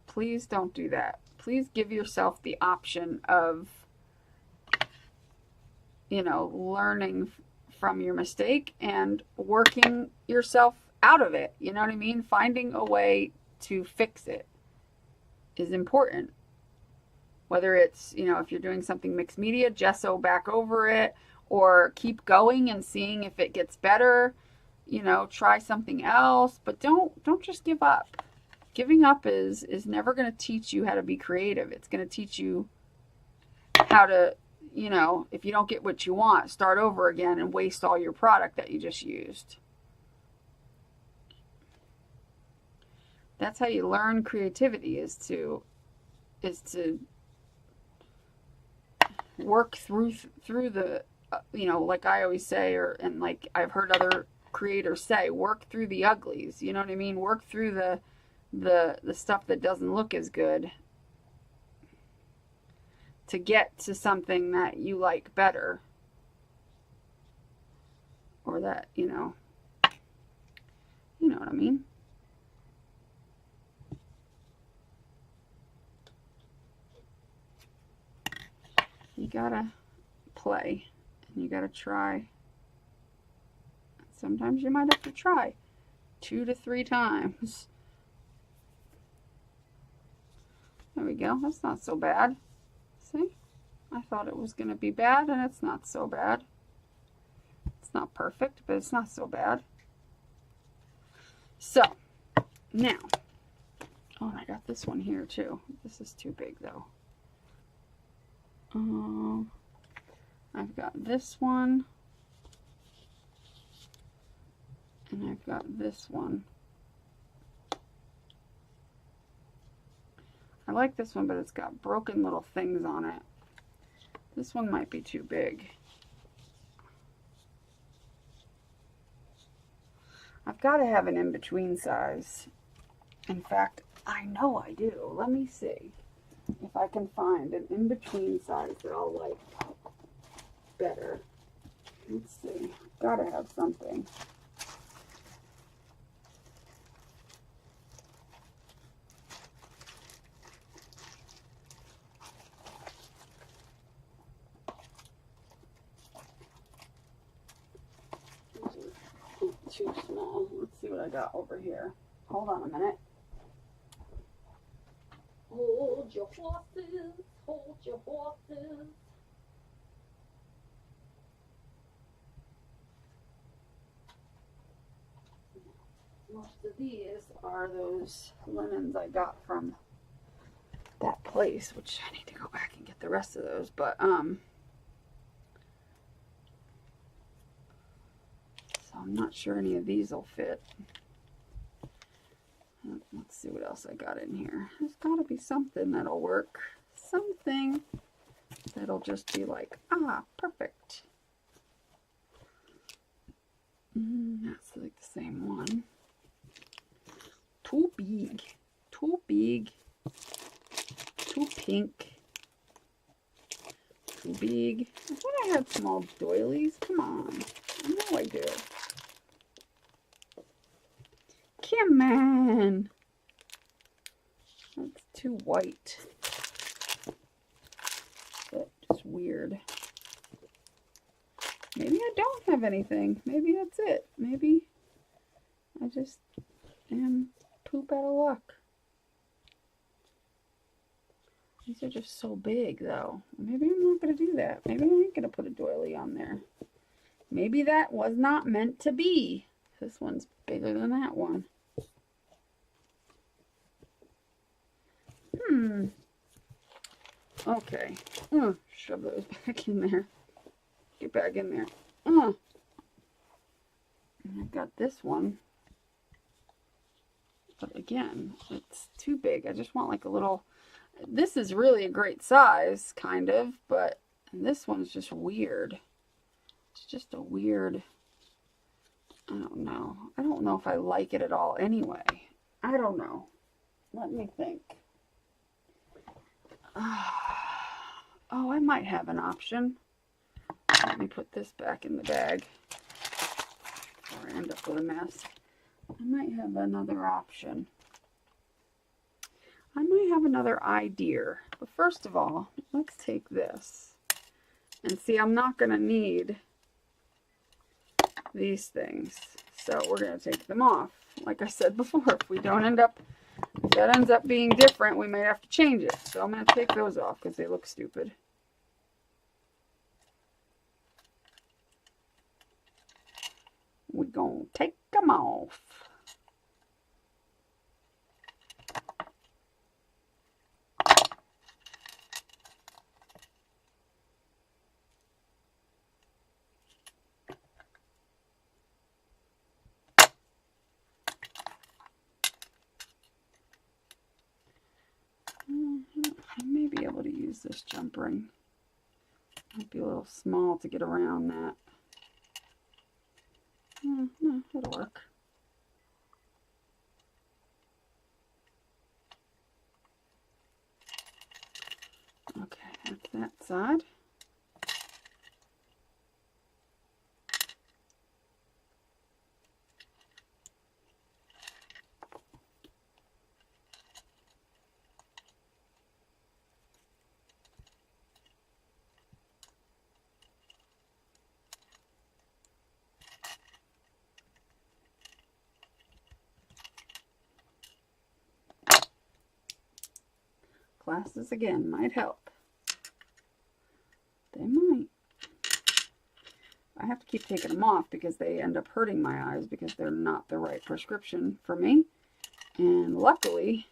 please don't do that. Please give yourself the option of, you know, learning from your mistake and working yourself out of it. You know what I mean? Finding a way to fix it is important. Whether it's, you know, if you're doing something mixed media, gesso back over it, or keep going and seeing if it gets better. You know, try something else, but don't just give up. Giving up is never going to teach you how to be creative. It's going to teach you how to, you know, if you don't get what you want, start over again and waste all your product that you just used. That's how you learn creativity, is to work through the, you know, like I always say, and like I've heard other creators say, work through the uglies. You know what I mean? Work through the stuff that doesn't look as good to get to something that you like better, or that, you know what I mean. You gotta play, and you gotta try. Sometimes you might have to try 2 to 3 times. There we go. That's not so bad. See? I thought it was going to be bad, and it's not so bad. It's not perfect, but it's not so bad. So, now, oh, and I got this one here too. This is too big though. I've got this one, and I've got this one. I like this one, but it's got broken little things on it. This one might be too big. I've got to have an in-between size. In fact, I know I do. Let me see if I can find an in-between size that I'll like better. Let's see. Gotta have something. Too small. Let's see what I got over here. Hold on a minute. Hold your horses, hold your horses. Most of these are those linens I got from that place, which I need to go back and get the rest of those, but so I'm not sure any of these will fit. Let's see what else I got in here. There's got to be something that'll work. Something that'll just be like, ah, perfect. That's like the same one. Too big. Too big. Too pink. Too big. I thought I had small doilies. Come on. I know I do. Come on. That's too white. That's just weird. Maybe I don't have anything. Maybe that's it. Maybe I just am poop out of luck. These are just so big, though. Maybe I'm not going to do that. Maybe I ain't going to put a doily on there. Maybe that was not meant to be. This one's bigger than that one. Okay. Shove those back in there. Get back in there. And I've got this one. But again, it's too big. I just want like a little... This is really a great size, kind of, but this one's just weird. It's just a weird... I don't know. I don't know if I like it at all anyway. I don't know. Let me think. Oh, I might have an option. Let me put this back in the bag before I end up with a mess. I might have another option. I might have another idea. But first of all, let's take this. And see, I'm not going to need these things. So we're going to take them off. Like I said before, if we don't end up... If that ends up being different, we may have to change it. So I'm going to take those off because they look stupid. We're going to take them off. use this jump ring. Might be a little small to get around that. No, it'll work. Okay, that's that side. Glasses again might help. They might. I have to keep taking them off because they end up hurting my eyes because they're not the right prescription for me. And luckily,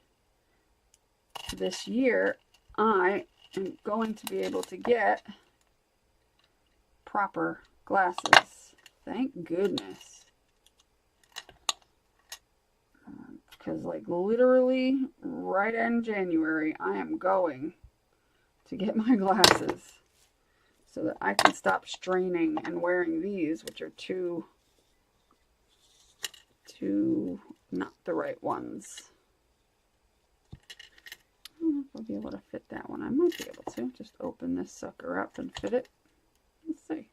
this year, I am going to be able to get proper glasses. Thank goodness. Because like literally right in January, I am going to get my glasses so that I can stop straining and wearing these, which are two not the right ones. I don't know if I'll be able to fit that one. I might be able to. Just open this sucker up and fit it. Let's see.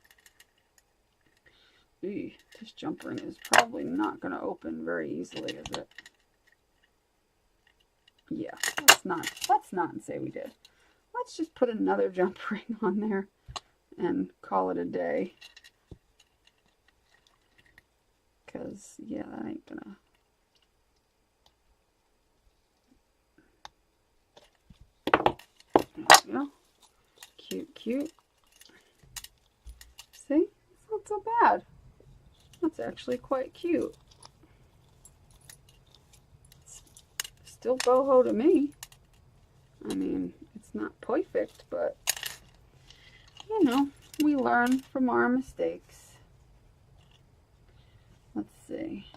Eee, this jump ring is probably not going to open very easily, is it? Yeah, let's not say we did. Let's just put another jump ring on there and call it a day. Because, yeah, that ain't gonna... There we go. Cute, cute. See? It's not so bad. That's actually quite cute. Still boho to me. I mean, it's not perfect, but you know, we learn from our mistakes. Let's see.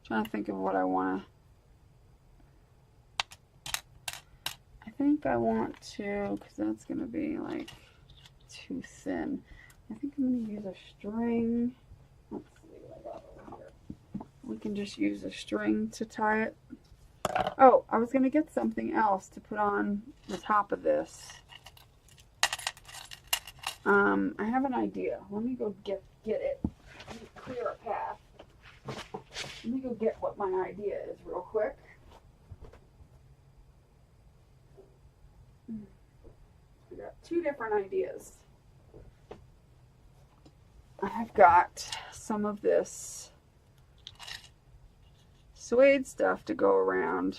Trying to think of what I want to. I think I want to, because that's going to be like too thin. I think I'm going to use a string. Let's see what I got over here. We can just use a string to tie it. Oh, I was going to get something else to put on the top of this. I have an idea. Let me go get it. Let me clear a path. Let me go get what my idea is real quick. I got two different ideas. I've got some of this suede stuff to go around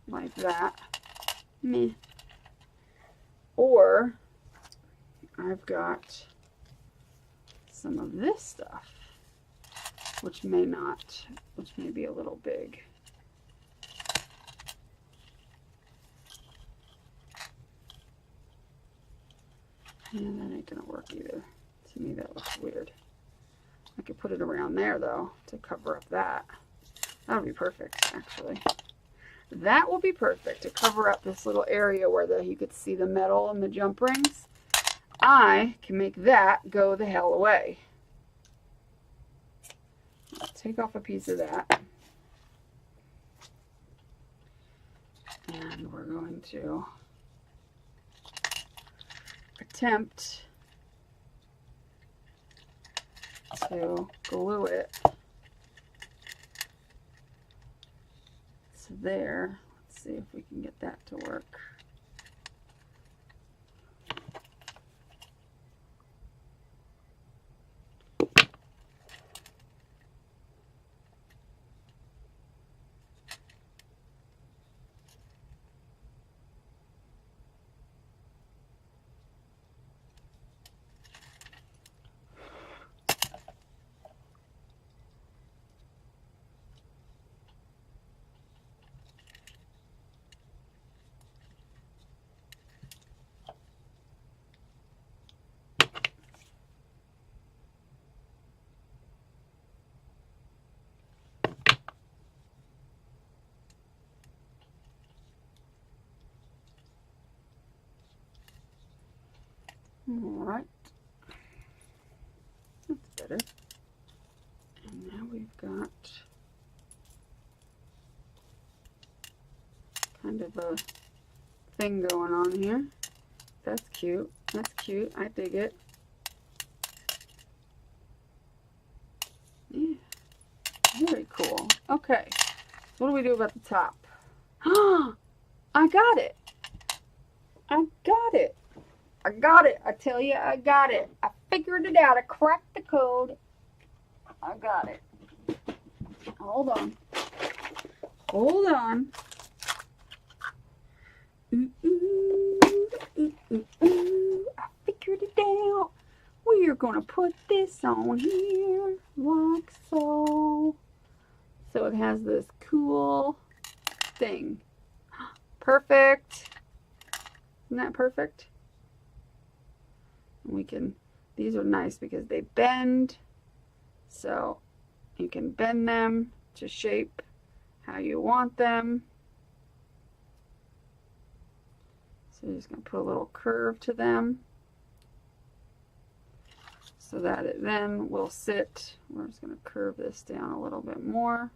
like that. Meh. Or I've got some of this stuff, which may be a little big. And that ain't gonna work either. To me, that looks weird. I could put it around there though to cover up that. That would be perfect, actually. That will be perfect to cover up this little area where you could see the metal and the jump rings. I can make that go the hell away. I'll take off a piece of that. And we're going to attempt to glue it to there. Let's see if we can get that to work. Alright. That's better. And now we've got kind of a thing going on here. That's cute. That's cute. I dig it. Yeah. Very cool. Okay. What do we do about the top? I got it. I got it. I got it. I tell you, I got it. I figured it out. I cracked the code. I got it. Hold on. Hold on. I figured it out. We're going to put this on here like so. So it has this cool thing. Perfect. Isn't that perfect? And we can, these are nice because they bend. So you can bend them to shape how you want them. So you're just going to put a little curve to them so that it then will sit. We're just going to curve this down a little bit more.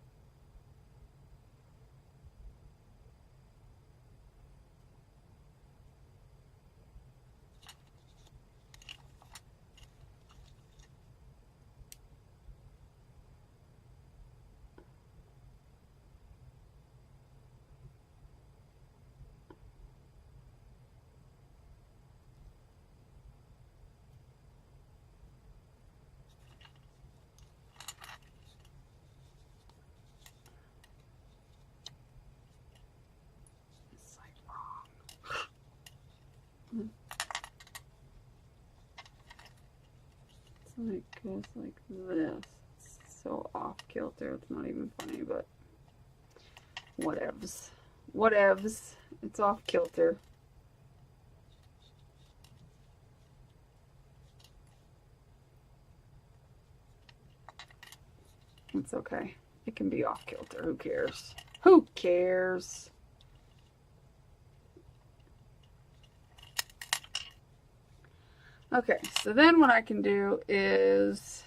It goes like this. It's so off kilter, it's not even funny, but whatevs. Whatevs. It's off kilter. It's okay. It can be off kilter. Who cares? Who cares? Okay, so then what I can do is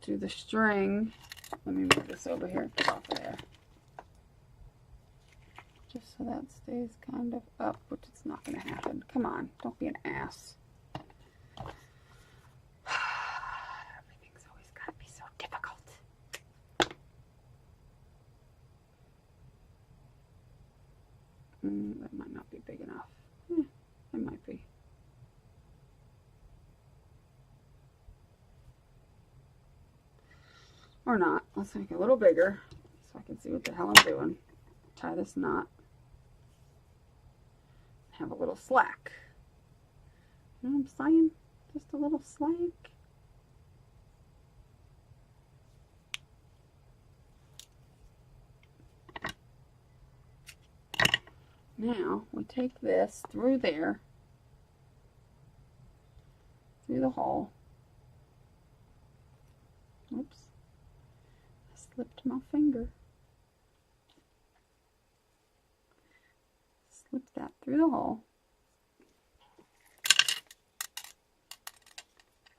do the string. Let me move this over here, get off of there. Just so that stays kind of up, which it's not going to happen. Come on, don't be an ass. Everything's always got to be so difficult. That might not be big enough. It might be. Or not. Let's make it a little bigger so I can see what the hell I'm doing. Tie this knot. Have a little slack. You know what I'm saying? Just a little slack. Now we take this through there, through the hole. Oops, I slipped my finger. Slip that through the hole.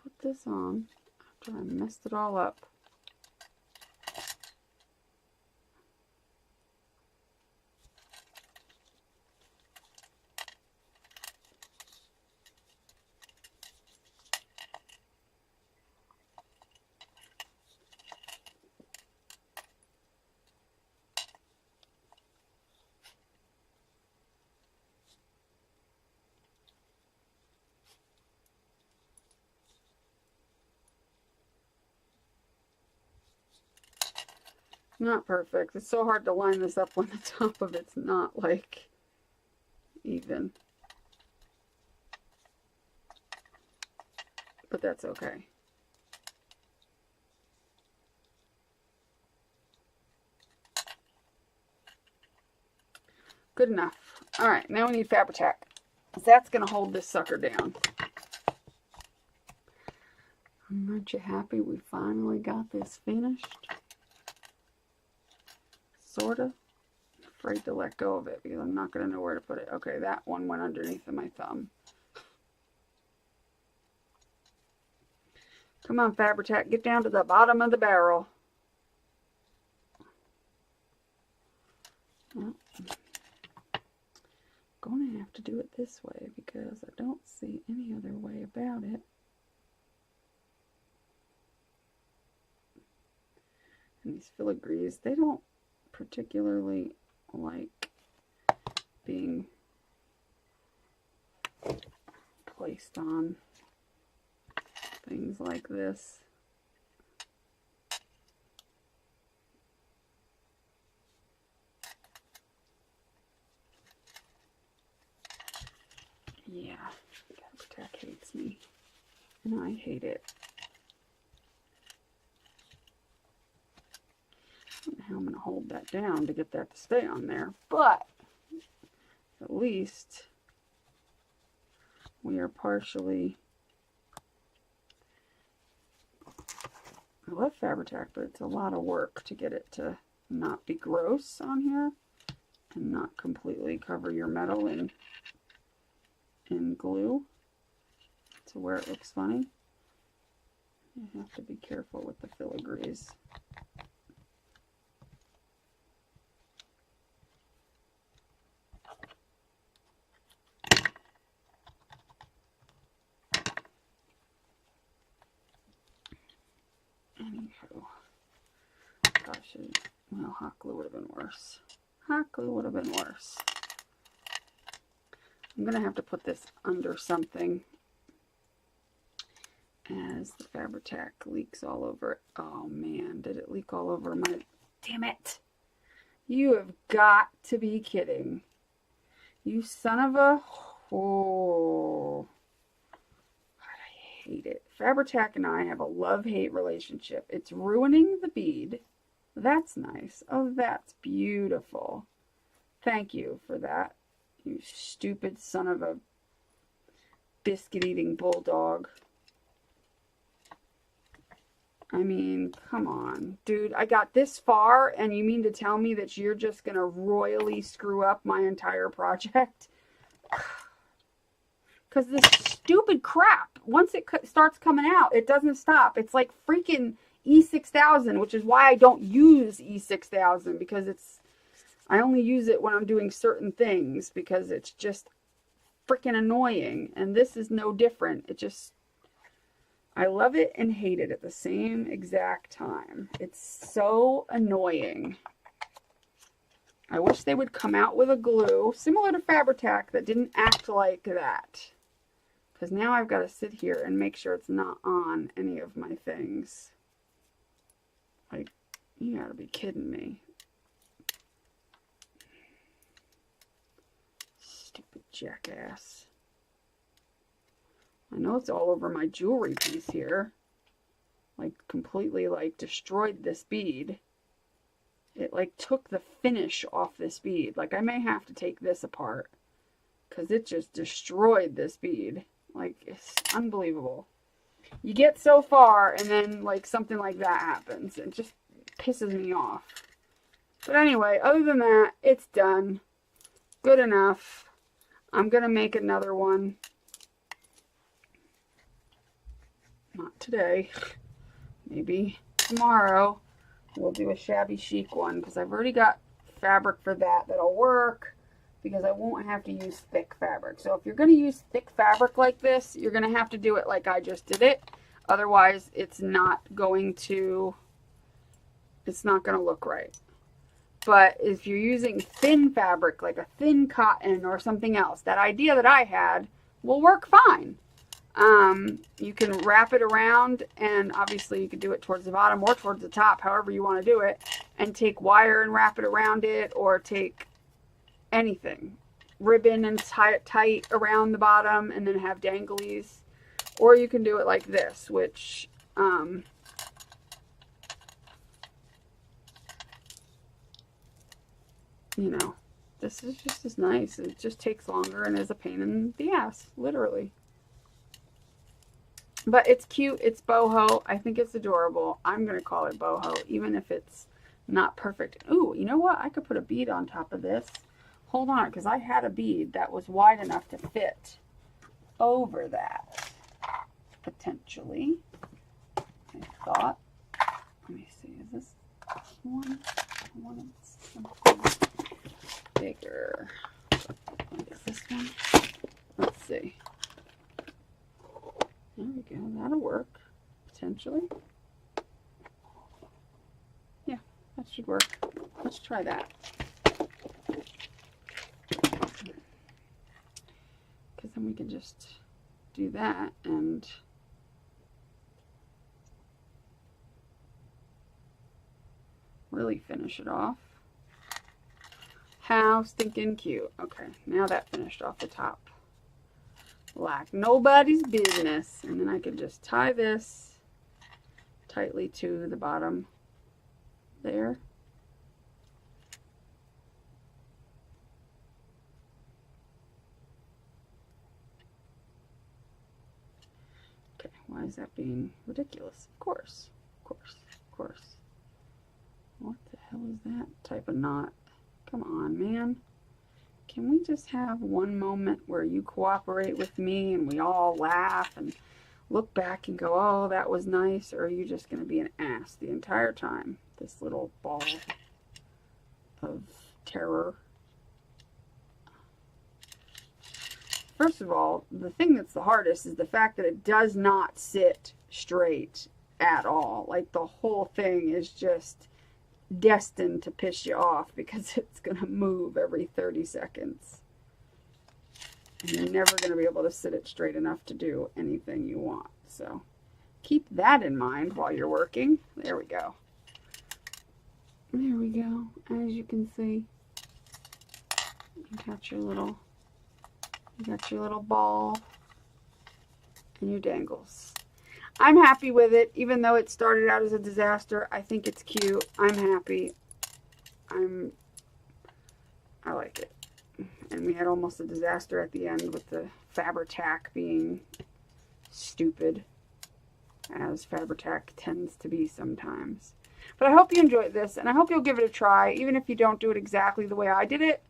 Put this on after I messed it all up. Not perfect. It's so hard to line this up when the top of it's not like even. But that's okay. Good enough. All right, now we need Fabri-Tac. That's going to hold this sucker down. Aren't you happy we finally got this finished? Sorta. afraid to let go of it because I'm not going to know where to put it. Okay, that one went underneath of my thumb. Come on, Fabri-Tac, get down to the bottom of the barrel. Well, I'm going to have to do it this way because I don't see any other way about it. And these filigrees, they don't particularly like being placed on things like this. Yeah, Fabri-Tac hates me, and I hate it. I don't know how I'm going to hold that down to get that to stay on there, but at least we are partially... I love Fabri-Tac, but it's a lot of work to get it to not be gross on here and not completely cover your metal in glue to where it looks funny. You have to be careful with the filigrees. Anywho, gosh, well, hot glue would have been worse. Hot glue would have been worse. I'm going to have to put this under something as the Fabri-Tac leaks all over it. Oh man, did it leak all over my... Damn it! You have got to be kidding. You son of a... Oh... I hate it. Fabri-Tac and I have a love-hate relationship. It's ruining the bead. That's nice. Oh, that's beautiful. Thank you for that. You stupid son of a biscuit-eating bulldog. I mean, come on. Dude, I got this far, and you mean to tell me that you're just going to royally screw up my entire project? Because this stupid crap, once it starts coming out, it doesn't stop. It's like freaking E6000, which is why I don't use E6000, because I only use it when I'm doing certain things, because it's just freaking annoying. And this is no different. I love it and hate it at the same exact time. It's so annoying. I wish they would come out with a glue similar to Fabri-Tac that didn't act like that. Because now I've got to sit here and make sure it's not on any of my things. Like, you gotta be kidding me. Stupid jackass. I know it's all over my jewelry piece here. Like, completely, like, destroyed this bead. It, like, took the finish off this bead. Like, I may have to take this apart. Because it just destroyed this bead. Like, it's unbelievable. You get so far, and then, like, something like that happens. It just pisses me off. But anyway, other than that, it's done. Good enough. I'm going to make another one. Not today. Maybe tomorrow we'll do a shabby chic one, because I've already got fabric for that that'll work, because I won't have to use thick fabric. So if you're going to use thick fabric like this, you're going to have to do it like I just did it. Otherwise, it's not going to look right. But if you're using thin fabric, like a thin cotton or something else, that idea that I had will work fine. You can wrap it around, and obviously you could do it towards the bottom or towards the top, however you want to do it, and take wire and wrap it around it, or take anything, ribbon and tie it tight around the bottom and then have danglies. Or you can do it like this, which you know, this is just as nice. It just takes longer and is a pain in the ass, literally. But it's cute. It's boho. I think it's adorable. I'm going to call it boho, even if it's not perfect. Ooh, you know what? I could put a bead on top of this. Hold on, because I had a bead that was wide enough to fit over that, potentially. I thought. Let me see. Is this one? I wanted something bigger. Is this one? Let's see. There we go. That'll work, potentially. Yeah, that should work. Let's try that. Because then we can just do that and really finish it off. How stinking cute. Okay, now that finished off the top like nobody's business. And then I can just tie this tightly to the bottom there. Okay, why is that being ridiculous? Of course, of course, of course. What the hell is that type of knot? Come on, man. Can we just have one moment where you cooperate with me and we all laugh and look back and go, oh, that was nice? Or are you just going to be an ass the entire time? This little ball of terror. First of all, the thing that's the hardest is the fact that it does not sit straight at all. Like the whole thing is just destined to piss you off because it's going to move every 30 seconds. And you're never going to be able to sit it straight enough to do anything you want. So keep that in mind while you're working. There we go. There we go. As you can see, you got your little ball and your dangles. I'm happy with it, even though it started out as a disaster. I think it's cute. I'm happy. I like it. And we had almost a disaster at the end with the Fabri-Tac being stupid, as Fabri-Tac tends to be sometimes. But I hope you enjoyed this, and I hope you'll give it a try, even if you don't do it exactly the way I did it.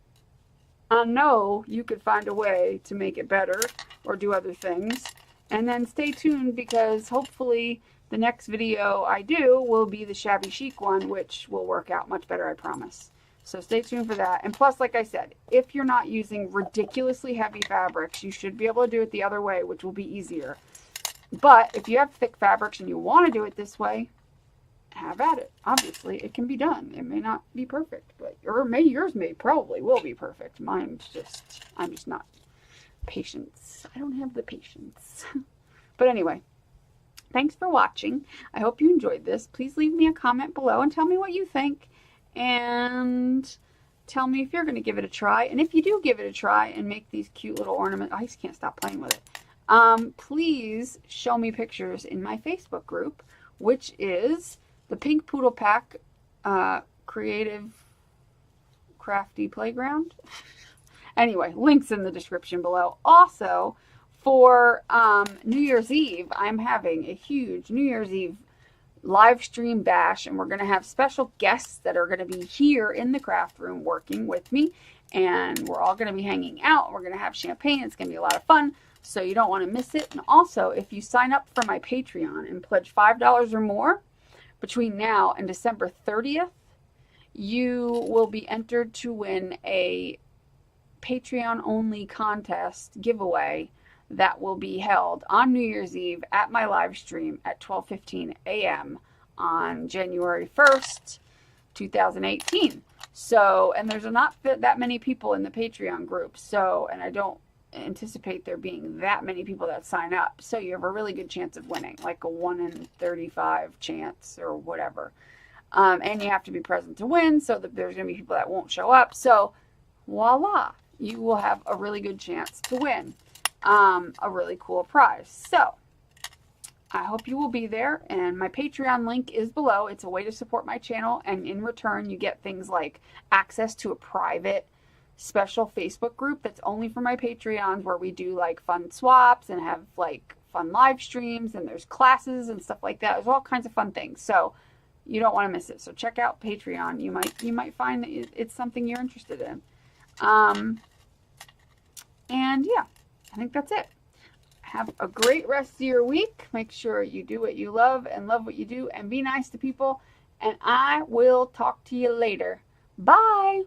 I know you could find a way to make it better or do other things. And then stay tuned, because hopefully the next video I do will be the shabby chic one, which will work out much better, I promise. So stay tuned for that. And plus, like I said, if you're not using ridiculously heavy fabrics, you should be able to do it the other way, which will be easier. But if you have thick fabrics and you want to do it this way, have at it. Obviously, it can be done. It may not be perfect, but yours probably will be perfect. Mine's just, I'm just not. Patience. I don't have the patience. But anyway, thanks for watching. I hope you enjoyed this. Please leave me a comment below and tell me what you think. And tell me if you're going to give it a try. And if you do give it a try and make these cute little ornaments, I just can't stop playing with it. Please show me pictures in my Facebook group, which is the Pink Poodle Pack Creative Crafty Playground. Anyway, links in the description below. Also, for New Year's Eve, I'm having a huge New Year's Eve live stream bash, and we're going to have special guests that are going to be here in the craft room working with me, and we're all going to be hanging out. We're going to have champagne. It's going to be a lot of fun, so you don't want to miss it. And also, if you sign up for my Patreon and pledge $5 or more between now and December 30th, you will be entered to win a Patreon only contest giveaway that will be held on New Year's Eve at my live stream at 12:15 a.m. on January 1st, 2018. So, and there's not that many people in the Patreon group, so, and I don't anticipate there being that many people that sign up, so you have a really good chance of winning, like a 1 in 35 chance or whatever. And you have to be present to win, so that there's going to be people that won't show up. So voila, you will have a really good chance to win a really cool prize. So I hope you will be there, and my Patreon link is below. It's a way to support my channel, and in return you get things like access to a private special Facebook group that's only for my Patreons, where we do like fun swaps and have like fun live streams, and there's classes and stuff like that. There's all kinds of fun things. So you don't want to miss it. So check out Patreon. You might find that it's something you're interested in. And yeah, I think that's it. Have a great rest of your week. Make sure you do what you love and love what you do and be nice to people. And I will talk to you later. Bye.